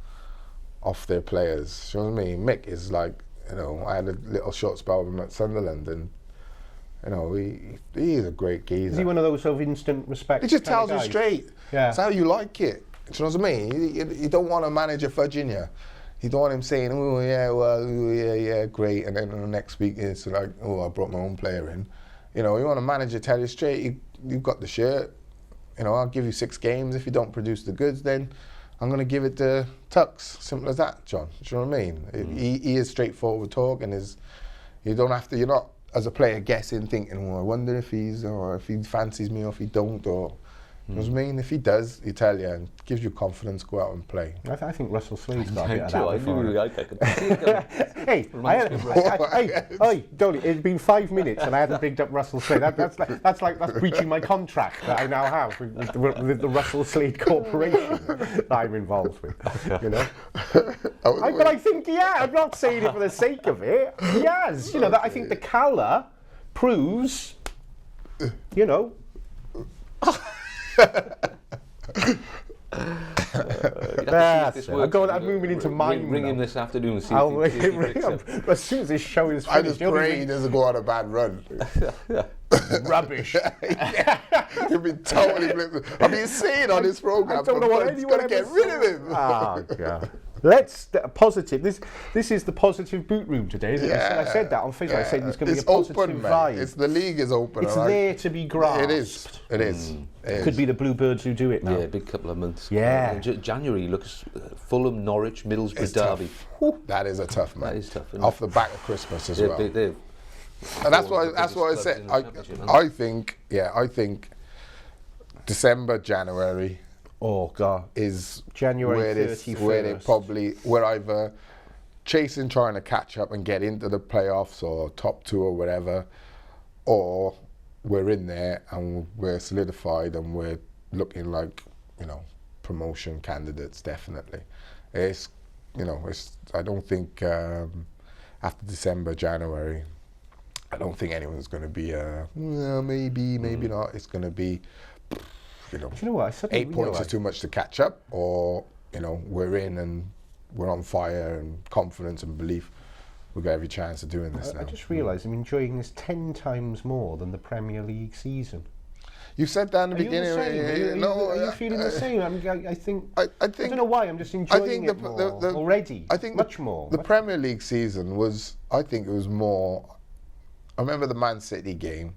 off their players. You know what I mean? Mick is like, I had a little short spell with him at Sunderland, and he's a great geezer. Is he one of those instant respect? He just tells you straight. Yeah, it's how you like it. Do you know what I mean? You don't want a manager fudging you. You don't want him saying, oh yeah, well, yeah, great, and then the next week it's like, oh, I brought my own player in. You know, you want a manager to tell you straight, you've got the shirt. You know, I'll give you 6 games. If you don't produce the goods, then I'm going to give it to Tux. Simple as that, John. Do you know what I mean? He is straightforward talk, and you don't have to. You're not as a player guessing, thinking, oh, I wonder if he fancies me or if he don't, or. You know what I mean? If he does, he tell you and gives you confidence, go out and play. I think Russell Slade's got a bit of that. Hey, Dolly, it's been 5 minutes and I hadn't picked up Russell Slade. That's breaching my contract that I now have with the Russell Slade Corporation that I'm involved with. You know, but I think I'm not saying it for the sake of it. He has. You know, I think the colour proves. You know. I'm moving into mine. Ring him this afternoon and see if he as soon as this show is finished. I just pray he doesn't go on a bad run. Rubbish. He'll be totally blipped. I mean, see it on this programme. I don't know what anyone's going to get rid of him. Oh, God. Let's positive. This is the positive boot room today, isn't it? I said that on Facebook. I said there's going to be a positive vibe. It's the league is open. It's there to be grasped. It is. It could be the Bluebirds who do it now. Yeah, big couple of months. Yeah. January looks Fulham, Norwich, Middlesbrough, Derby. That is a tough man. That is tough. Off the back of Christmas as well. And that's what I said. I think December, January. Oh God! Is January 31st. Where we're either chasing, trying to catch up and get into the playoffs or top 2 or whatever, or we're in there and we're solidified and we're looking like, you know, promotion candidates. Definitely, I don't think after December, January, I don't think anyone's going to be maybe not. It's going to be. You know, do you know what? 8 points is too much to catch up, or you know, we're in and we're on fire and confidence and belief. We've got every chance of doing this now. I just realised I'm enjoying this 10 times more than the Premier League season. You said that in the beginning. Are you feeling the same? I think. I don't know why. I'm just enjoying it more already. I think much more. The Premier League season was. I think it was more. I remember the Man City game.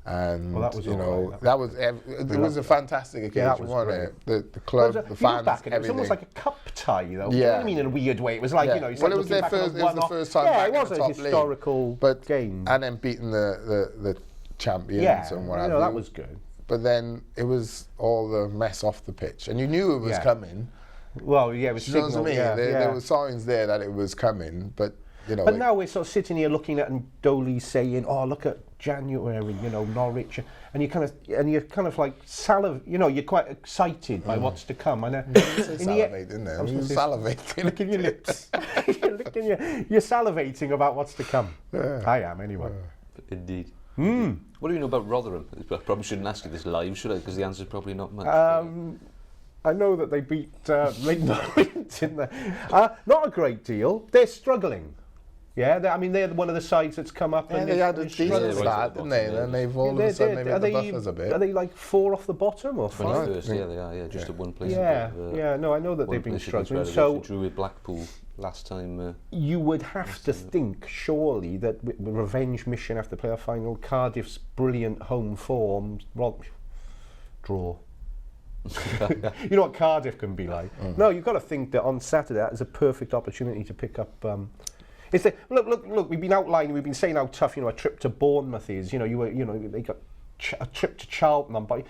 And that was it was a fantastic occasion, wasn't it? The club, the fans, everything. It was almost like a cup tie, though. Yeah. You know what I mean, in a weird way. It was like, you know, it was their first. It was the first time back in the top league. Yeah, it was a historical game. And then beating the champions and what have you. That was good. But then it was all the mess off the pitch, and you knew it was coming. Well, yeah, it was signal. You know what I mean? There were signs there that it was coming, but. You know, but now we're sort of sitting here looking at and Dolly saying, "Oh, look at January, you know, Norwich," and you're kind of like you know, you're quite excited by what's to come. And salivating there. Salivating. Look in your lips. You're salivating about what's to come. Yeah. I am anyway. Indeed. What do you know about Rotherham? I probably shouldn't ask you this live, should I? Because the answer's probably not much. I know that they beat Leighton Orient, didn't they? Not a great deal. They're struggling. Yeah, they're one of the sides that's come up. Yeah, and they had a decent start, didn't they? Then they've all of a sudden they've hit the buffers a bit. Are they like 4 off the bottom or 5? 21st, yeah, they are. Yeah, just at one place. No, I know that they've been struggling. So drew with Blackpool last time. You would have to think, surely, that with revenge mission after the playoff final, Cardiff's brilliant home form, draw. You know what Cardiff can be like. No, you've got to think that on Saturday that is a perfect opportunity to pick up. Look. We've been saying how tough, you know, a trip to Bournemouth is. You know, they got a trip to Charlton. But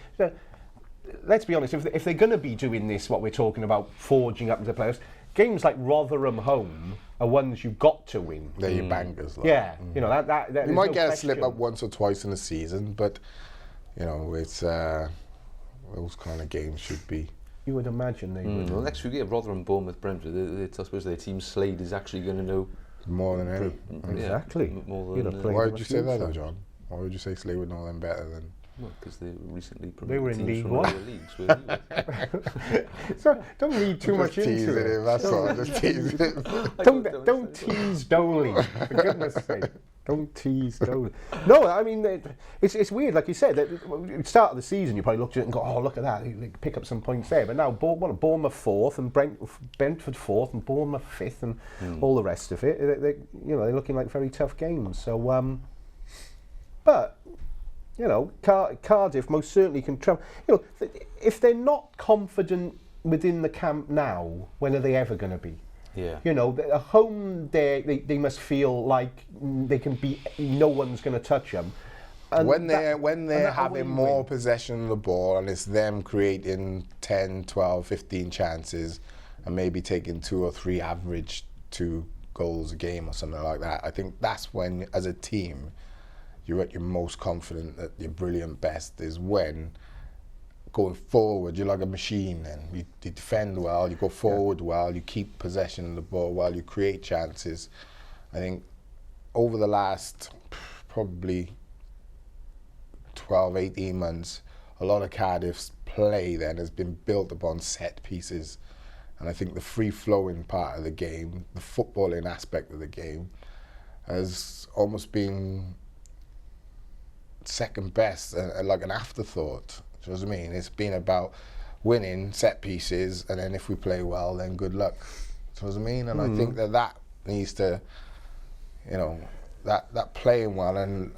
let's be honest, if they're going to be doing this, what we're talking about, forging up into the playoffs, games like Rotherham home are ones you've got to win. They're your bangers. Like. Yeah, you know that. You might get a slip up once or twice in a season, but you know it's those kind of games should be. You would imagine they would. Well, next week we have Rotherham, Bournemouth, Brentford. I suppose their team Slade is actually going to know more than any. Exactly. More than, why would you say that, though, John? Why would you say Slade would know them better than? Well, because they recently promoted. They were in League One. So don't read too much into it. That's all. Just tease it. Don't tease Dolly, for goodness sake. Don't tease, don't. No, I mean, it's weird, like you said, at the start of the season, you probably looked at it and go, oh, look at that, they pick up some points there. But now, Bournemouth 4th, and Brentford 4th, and Bournemouth 5th, and all the rest of it. They're looking like very tough games. So, but, Cardiff most certainly can travel. If they're not confident within the camp now, when are they ever going to be? Yeah. A home there, they must feel like they can be. No one's going to touch them. And when they're having more possession of the ball and it's them creating 10, 12, 15 chances and maybe taking 2 or 3 average 2 goals a game or something like that, I think that's when, as a team, you're at your most confident, at your brilliant best, is when going forward, you're like a machine, and you defend well, you go forward well, you keep possession of the ball well, you create chances. I think over the last probably 12, 18 months, a lot of Cardiff's play then has been built upon set pieces. And I think the free-flowing part of the game, the footballing aspect of the game, has almost been second best, like an afterthought. Do you know what I mean? It's been about winning set pieces, and then if we play well, then good luck. Do you know what I mean? And I think that needs to, that playing well and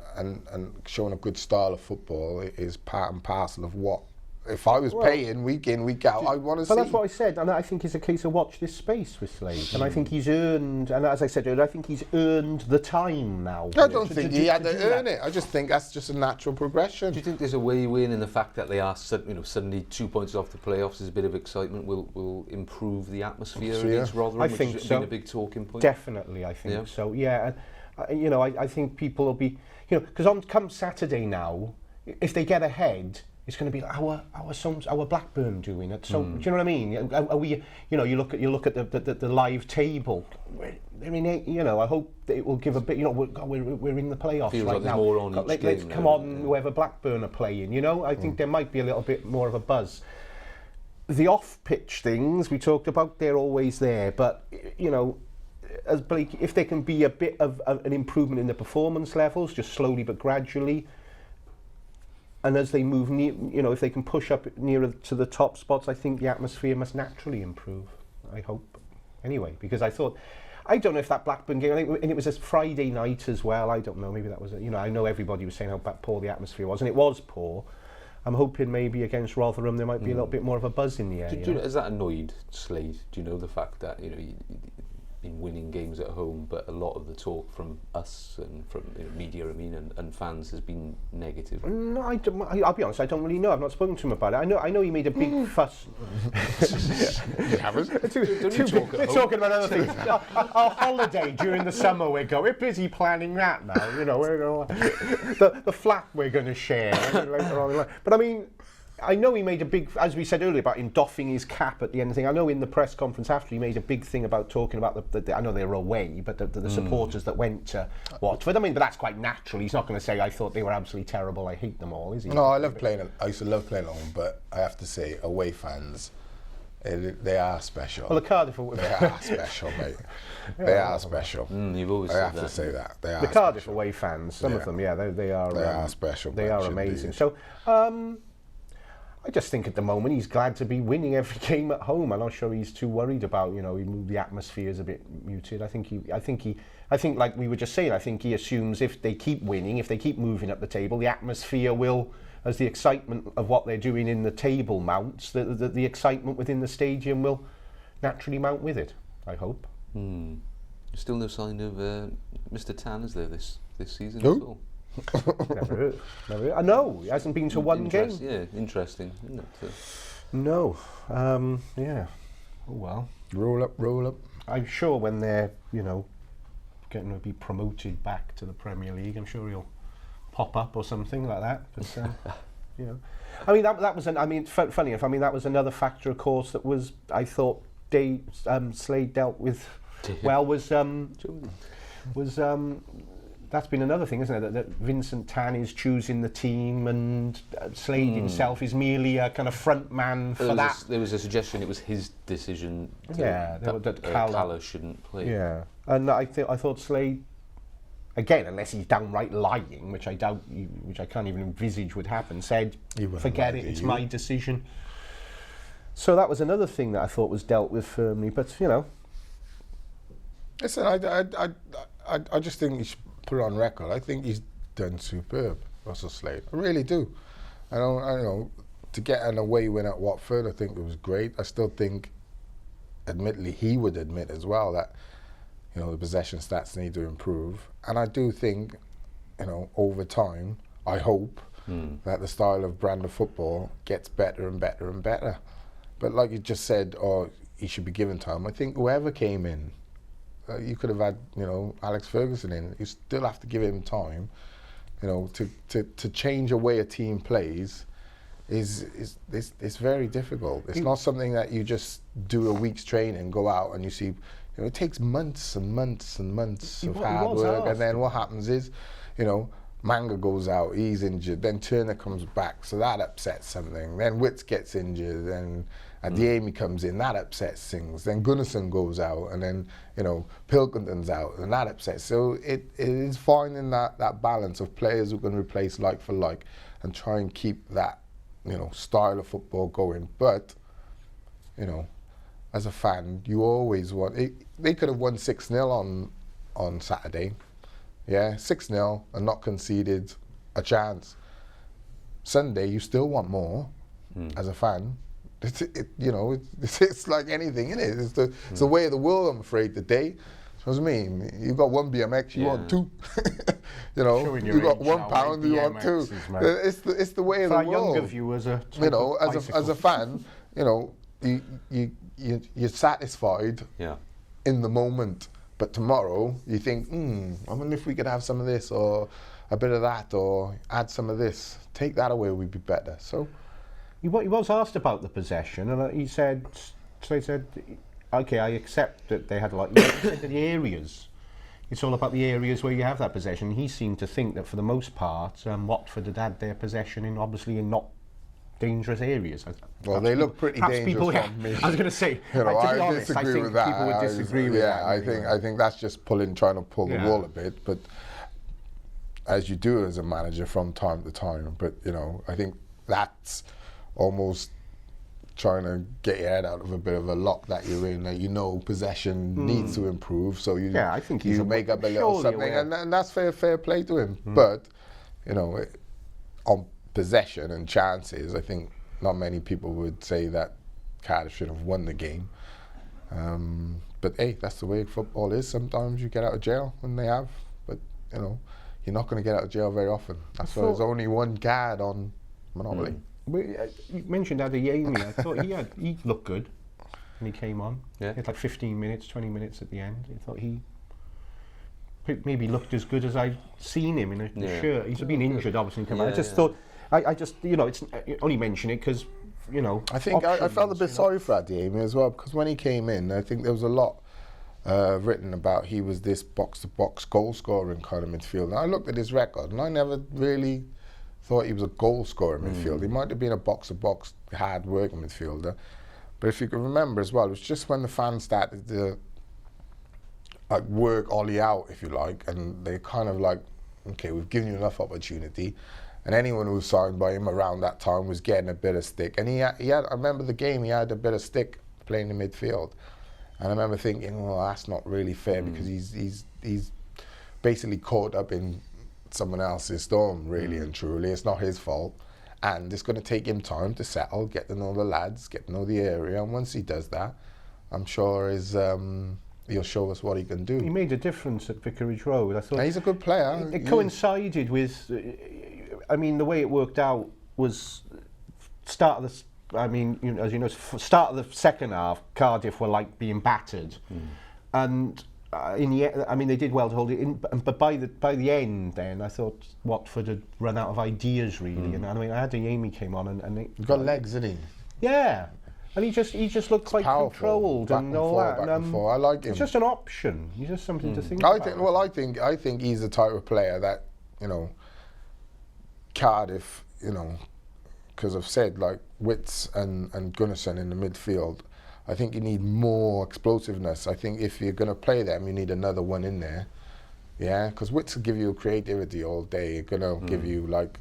showing a good style of football is part and parcel of what, if I was paying week in, week out, I'd want to see. But that's what I said, and I think it's a case of watch this space with Slade. And I think he's earned, and as I said earlier, I think he's earned the time now. I don't think he had to earn it. I just think that's just a natural progression. Do you think there's a way win in the fact that they are, suddenly 2 points off the playoffs? There's a bit of excitement. Will improve the atmosphere against Rotherham, I which think has so. been a big talking point. Definitely, I think so. Yeah, and I think people will be, because come Saturday now, if they get ahead, it's going to be like our Blackburn doing it. So do you know what I mean? Are we? You look at the live table. I mean, I hope that it will give a bit. We're in the playoffs Feels right like now. more on each Let's game come now, on, whoever Blackburn are playing. I think there might be a little bit more of a buzz. The off-pitch things we talked about, they're always there. But as Blake, if there can be a bit of an improvement in the performance levels, just slowly but gradually. And as they move, if they can push up nearer to the top spots, I think the atmosphere must naturally improve. I hope. Anyway, because I don't know if that Blackburn game, and it was a Friday night as well. I don't know. Maybe that was, I know everybody was saying how poor the atmosphere was, and it was poor. I'm hoping maybe against Rotherham there might be a little bit more of a buzz in the air. Has that annoyed Slade? Do you know the fact that been winning games at home, but a lot of the talk from us and from media, and fans has been negative? No, I'll be honest, I don't really know. I've not spoken to him about it. I know he made a big fuss. You haven't? We're talking about other things. Our holiday during the summer, we're busy planning that now. We're going the flat we're going to share later on. But I mean, I know he made a big, as we said earlier, about him doffing his cap at the end of the thing. I know in the press conference after he made a big thing about talking about I know they were away, but the supporters that went to Watford. I mean, but that's quite natural. He's not going to say, I thought they were absolutely terrible, I hate them all, is he? No, I used to love playing at home, but I have to say, away fans, they are special. Well, the Cardiff away they are special, mate. They are special. You've always I said have to say that. They are the Cardiff special. Away fans, some of them, they are. They are special. They are amazing. So, I just think at the moment he's glad to be winning every game at home. I'm not sure he's too worried about, the atmosphere is a bit muted. I think like we were just saying, I think he assumes if they keep winning, if they keep moving up the table, the atmosphere will, as the excitement of what they're doing in the table mounts, the excitement within the stadium will naturally mount with it, I hope. Still no sign of Mr. Tan, is there, this season Who? at all? Never heard. I know, he hasn't been to one game. Yeah, interesting, isn't it? No. Yeah. Oh well. Roll up. I'm sure when they're, getting to be promoted back to the Premier League, I'm sure he'll pop up or something like that. But, I mean, that was funny enough, that was another factor, of course, that was, I thought, Slade dealt with well, that's been another thing, isn't it? That Vincent Tan is choosing the team, and Slade himself is merely a kind of front man for that. There was a suggestion it was his decision that Calla shouldn't play. Yeah, and I thought Slade again, unless he's downright lying, which I doubt, which I can't even envisage would happen, said, forget it, it's my decision. So that was another thing that I thought was dealt with firmly, but, you know. Listen, I just think you should put it on record. I think he's done superb, Russell Slade. I really do. I don't know, to get an away win at Watford, I think it was great. I still think, admittedly, he would admit as well that, you know, the possession stats need to improve. And I do think, you know, over time, I hope that the style of brand of football gets better and better and better. But like you just said, he should be given time. I think whoever came in, you could have had, you know, Alex Ferguson in. You still have to give him time, you know, to change a way a team plays. It's very difficult. It's not something that you just do a week's training and go out and you see. You know, it takes months and months and months of hard work, and then what happens is, you know, Manga goes out, he's injured, then Turner comes back, so that upsets something. Then Witts gets injured, then Adeyemi comes in, that upsets things. Then Gunnarsson goes out, and then, you know, Pilkington's out, and that upsets. So it is finding that balance of players who can replace like for like, and try and keep that, you know, style of football going. But, you know, as a fan, you always want it. They could have won 6-0 on Saturday, yeah, 6-0 and not conceded a chance. Sunday, you still want more as a fan. You know, it's like anything, isn't it? It's the way of the world, I'm afraid, today. That's what I mean. You got one BMX, you want two. You know, you got £1, you want two. It's the way of the world. For our younger viewers, you know, as a fan, you know, you're satisfied in the moment, but tomorrow you think, I wonder if we could have some of this or a bit of that or add some of this. Take that away, we'd be better. So he was asked about the possession, and he said, okay, I accept that they had a lot. He said that the areas, it's all about the areas where you have that possession. He seemed to think that for the most part, Watford had their possession in obviously in not dangerous areas. Well, they look pretty dangerous from me. I was going to say, you know, to be honest, I think people would disagree with that. I think that's just trying to pull the wall a bit, but as you do as a manager from time to time. But, you know, I think that's almost trying to get your head out of a bit of a lock that you're in, that you know possession needs to improve, so you I think he's make up a little something, and that's fair play to him. But, you know, on possession and chances, I think not many people would say that Cardiff should have won the game. But hey, that's the way football is. Sometimes you get out of jail, and they have. But, you know, you're not going to get out of jail very often. That's why there's only one card on Monopoly. You mentioned Adeyemi. I thought he looked good when he came on. Yeah. He had like 15 minutes, 20 minutes at the end. I thought he maybe looked as good as I've seen him in a shirt. He's been injured, obviously. I just thought, I just, you know, it's only mention it because, you know. I think I felt a bit sorry for Adeyemi as well, because when he came in, I think there was a lot written about he was this box-to-box goal-scoring kind of midfielder. And I looked at his record, and I never really thought he was a goal-scoring midfielder. He might have been a box-to-box, hard-working midfielder. But if you can remember as well, it was just when the fans started to work Ollie out, if you like, and they kind of like, okay, we've given you enough opportunity. And anyone who was signed by him around that time was getting a bit of stick. And he had, I remember the game, he had a bit of stick playing in midfield. And I remember thinking, well, that's not really fair, because he's basically caught up in someone else's storm, really and truly. It's not his fault. And it's going to take him time to settle, get to know the lads, get to know the area. And once he does that, I'm sure he'll show us what he can do. He made a difference at Vicarage Road. I thought he's a good player. It coincided with, I mean, the way it worked out was start of the, I mean, you know, as you know, start of the second half, Cardiff were like being battered, and in the, I mean, they did well to hold it in, but by the end, then I thought Watford had run out of ideas really, and I mean, Adeyemi came on and he's got legs, isn't he? Yeah. And he just looked quite controlled and all that. I like him. It's just an option. He's just something to think about. I think he's the type of player that, you know, Cardiff, you know, because I've said like Witts and Gunnarsson in the midfield, I think you need more explosiveness. I think if you're going to play them, you need another one in there Yeah, because Wits will give you creativity all day. You're gonna give you like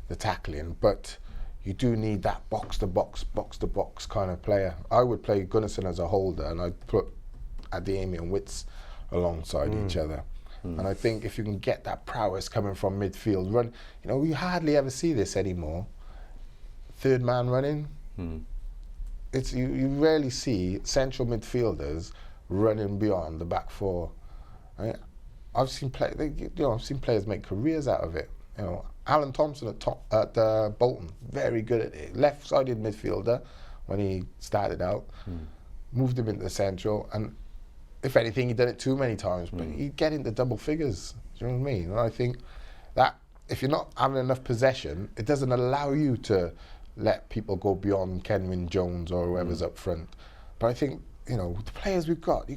the tackling, but you do need that box to box kind of player. I would play Gunnarsson as a holder, and I'd put Adeyemi and Wits alongside each other. And I think if you can get that prowess coming from midfield, run, you know, you hardly ever see this anymore. Third man running. It's you rarely see central midfielders running beyond the back four. Right? I've seen players make careers out of it. You know, Alan Thompson at Bolton, very good at it. Left-sided midfielder when he started out, moved him into the central, and if anything, he done it too many times, but he'd get into double figures. Do you know what I mean? And I think that if you're not having enough possession, it doesn't allow you to let people go beyond Kenwyne Jones or whoever's up front. But I think, you know, the players we've got,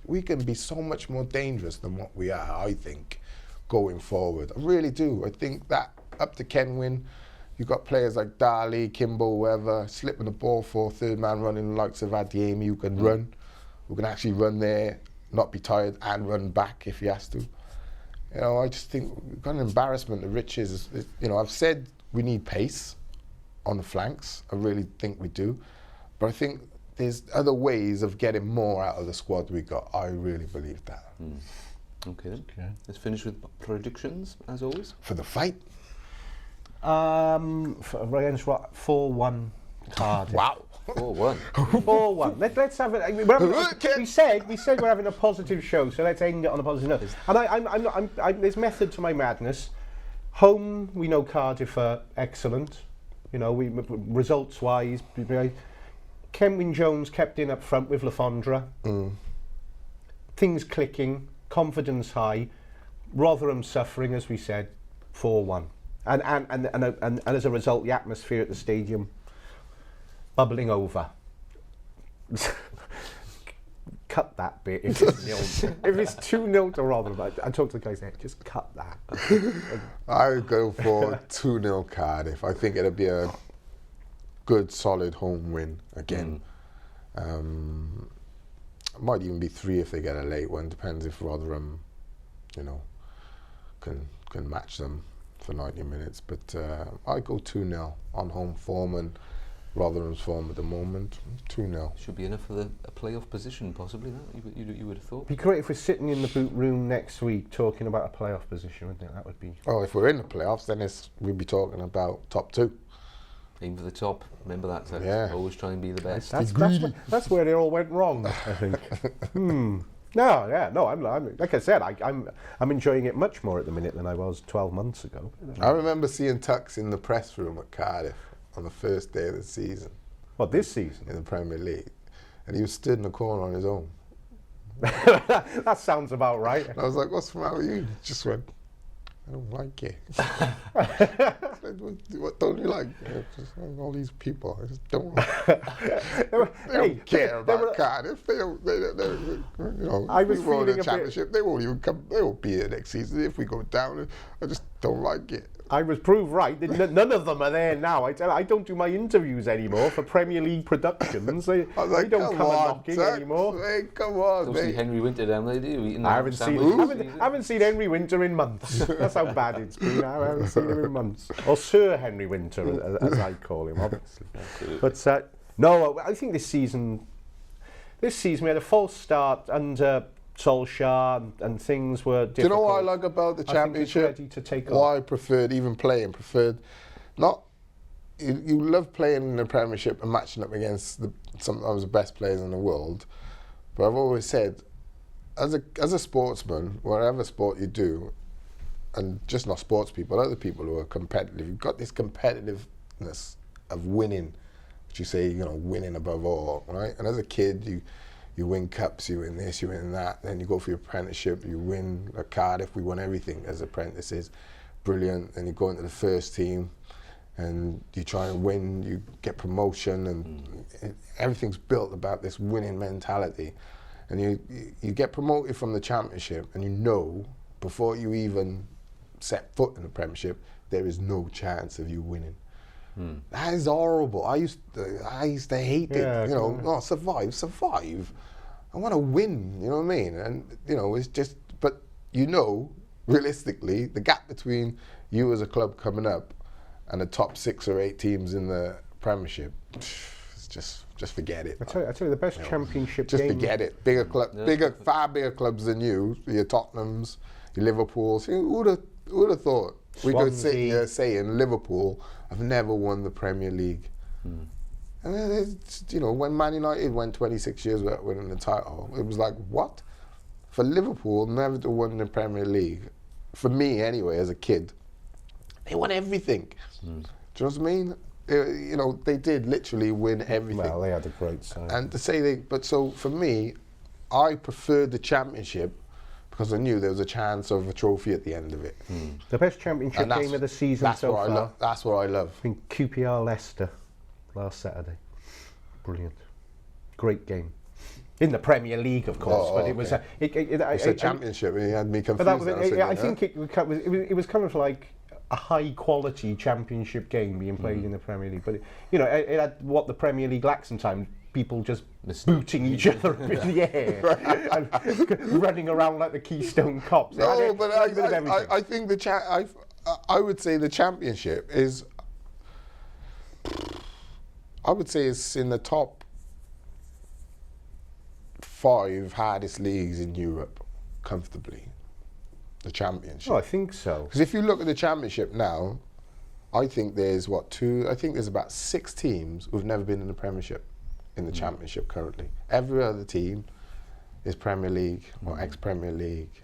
we can be so much more dangerous than what we are, I think, going forward. I really do. I think that up to Kenwyne, you've got players like Darley, Kimbo, whoever, slipping the ball for third man running, the likes of Adeyemi, who can run, who can actually run there, not be tired, and run back if he has to. You know, I just think we've got an embarrassment of riches. You know, I've said we need pace on the flanks. I really think we do. But I think there's other ways of getting more out of the squad we got. I really believe that. Okay then. Okay. Let's finish with predictions, as always. For the fight? Against what? 4-1 Cardiff. Wow. 4-1. 4-1. Let's have it. I mean, we said we're having a positive show, so let's end it on a positive note. And there's method to my madness. Home, we know Cardiff are excellent. You know, results-wise, Kenwyne Jones kept in up front with Lafondra. Things clicking, confidence high. Rotherham suffering, as we said, 4-1. And as a result, the atmosphere at the stadium bubbling over. Cut that bit if it's 0. If it's 2-0 to Rotherham, I talked to the guys there, just cut that. I would go for 2-0 Cardiff. I think it'll be a good, solid home win again. Might even be 3 if they get a late one. Depends if Rotherham, you know, can match them for 90 minutes. But I go 2-0 on home form and Rotherham's form at the moment. 2-0. Should be enough for a playoff position, possibly. That you would have thought. It'd be great if we're sitting in the boot room next week talking about a playoff position, wouldn't it? That would be. Oh, if we're in the playoffs, then we'd be talking about top 2. Aim for the top. Remember that. So yeah. Always try and be the best. That's where it all went wrong, I think. No, I'm like I said, I'm enjoying it much more at the minute than I was 12 months ago. I remember seeing Tux in the press room at Cardiff on the first day of the season. What, this season? In the Premier League. And he was stood in the corner on his own. That sounds about right. And I was like, what's the matter with you? He just went, I don't like it. What don't you like? Just all these people. I just don't like they don't care about Cardiff. They don't, you know, I was we won feeling the championship. They won't even come. They won't be here next season if we go down. I just don't like it. I was proved right. None of them are there now. I don't do my interviews anymore for Premier League productions. They don't come knocking anymore. Hey, come on, don't see Henry Winter down there, do you? I haven't seen Henry Winter in months. That's how bad it's been. I haven't seen him in months. Or Sir Henry Winter, as I call him, obviously. But no, I think this season we had a false start under Solskjaer and things were difficult. Do you know what I like about the championship? Ready to take why I preferred not you love playing in the Premiership and matching up against sometimes the best players in the world, but I've always said as a sportsman, whatever sport you do, and just not sports people, other people who are competitive, you've got this competitiveness of winning, which you say, you know, winning above all, right? And as a kid, you win cups, you win this, you win that, then you go for your apprenticeship, you win at Cardiff, we won everything as apprentices, brilliant, and you go into the first team and you try and win, you get promotion, and everything's built about this winning mentality. And you get promoted from the championship and you know, before you even set foot in the Premiership, there is no chance of you winning. That is horrible. I used to hate it. You know, no, survive. I want to win. You know what I mean? And you know, it's just. But you know, realistically, the gap between you as a club coming up and the top 6 or 8 teams in the Premiership, it's just forget it. I tell you, the best Championship Just game. forget it. Far bigger clubs than you. Your Tottenhams, your Liverpools. Who would have thought? We could sit here saying Liverpool have never won the Premier League. And then it's, you know, when Man United went 26 years without winning the title, it was like, what? For Liverpool never to win the Premier League, for me anyway, as a kid, they won everything. Do you know what I mean? You know, they did literally win everything. Well, they had a great side. And to say but so for me, I preferred the Championship because I knew there was a chance of a trophy at the end of it. The best Championship game of the season so far. That's what I love. I think QPR Leicester last Saturday. Brilliant. Great game. In the Premier League, of course, but it was it's a Championship. He had me confused. But that was, I think it was kind of like a high-quality Championship game being played in the Premier League. But you know, it had what the Premier League lacks sometimes: people just booting each other up in the air and running around like the Keystone Cops. No, but I think I would say the Championship is. I would say it's in the top 5 hardest leagues in Europe, comfortably. The Championship. Oh, I think so. Because if you look at the Championship now, I think there's there's about 6 teams who've never been in the Premiership in the Championship currently. Every other team is Premier League or ex-Premier League.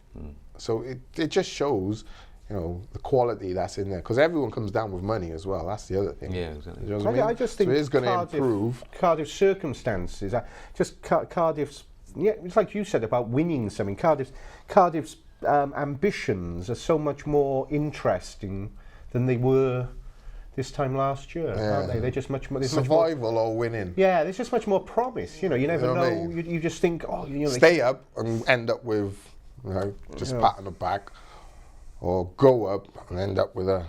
So it just shows, you know, the quality that's in there. Because everyone comes down with money as well. That's the other thing. Yeah, exactly. You know what I mean? I just think so it's going to improve. Cardiff's circumstances, just Cardiff's. Yeah, it's like you said about winning something. Cardiff's ambitions are so much more interesting than they were this time last year, aren't they? They're just much more survival or winning. Yeah, there's just much more promise. You know, you never know. I mean? You just think, oh, you know, stay up and end up with, you know, just pat on the back, or go up and end up with a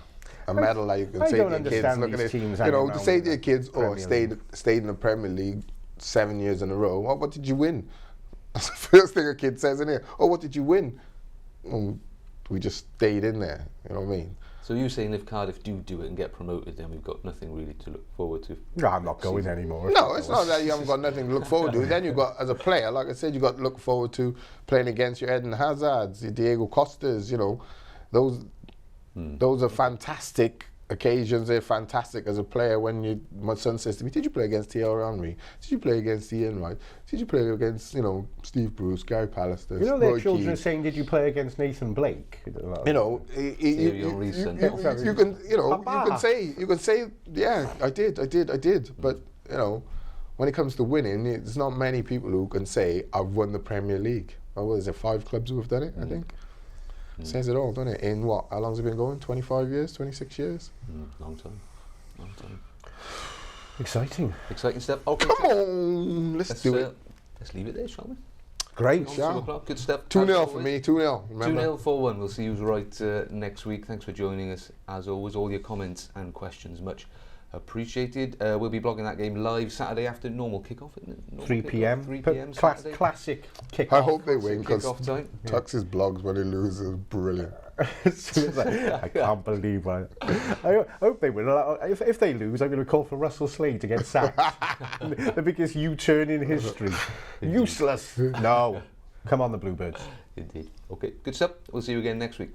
medal that you can say to your kids. Look at it. You know, to say to your kids, oh, stayed in the Premier League 7 years in a row. Oh, what did you win? That's the first thing a kid says in here. Oh, what did you win? We just stayed in there. You know what I mean? So you're saying if Cardiff do it and get promoted, then we've got nothing really to look forward to? No, I'm not going anymore. No, it's not that you haven't got nothing to look forward to. Then you've got, as a player, like I said, you've got to look forward to playing against your Eden Hazards, your Diego Costas, you know. Those are fantastic occasions. They're fantastic as a player. When my son says to me, did you play against Thierry Henry? Did you play against Ian Wright? Did you play against, you know, Steve Bruce, Gary Pallister? You know, their children are saying, did you play against Nathan Blake? You know, you can say, yeah, I did. But, you know, when it comes to winning, there's not many people who can say, I've won the Premier League. Well, what is it, 5 clubs who have done it, I think? Says it all, doesn't it? In what? How long has it been going? 25 years? 26 years? Long time. Exciting stuff. Okay, come on, let's do it. Let's leave it there, shall we? Great. Good stuff. 2-0 for me, 2-0. 2-0, 4-1. We'll see who's right next week. Thanks for joining us. As always, all your comments and questions much appreciated. We'll be blogging that game live Saturday after normal kickoff, isn't it? 3 p.m. 3 p.m. Classic kickoff. I hope they win because Tux's blogs when he loses are brilliant. I can't believe I hope they win. If they lose, I'm going to call for Russell Slade to get sacked. The biggest U-turn in history. Useless. No. Come on, the Bluebirds. Indeed. Okay, good stuff. We'll see you again next week.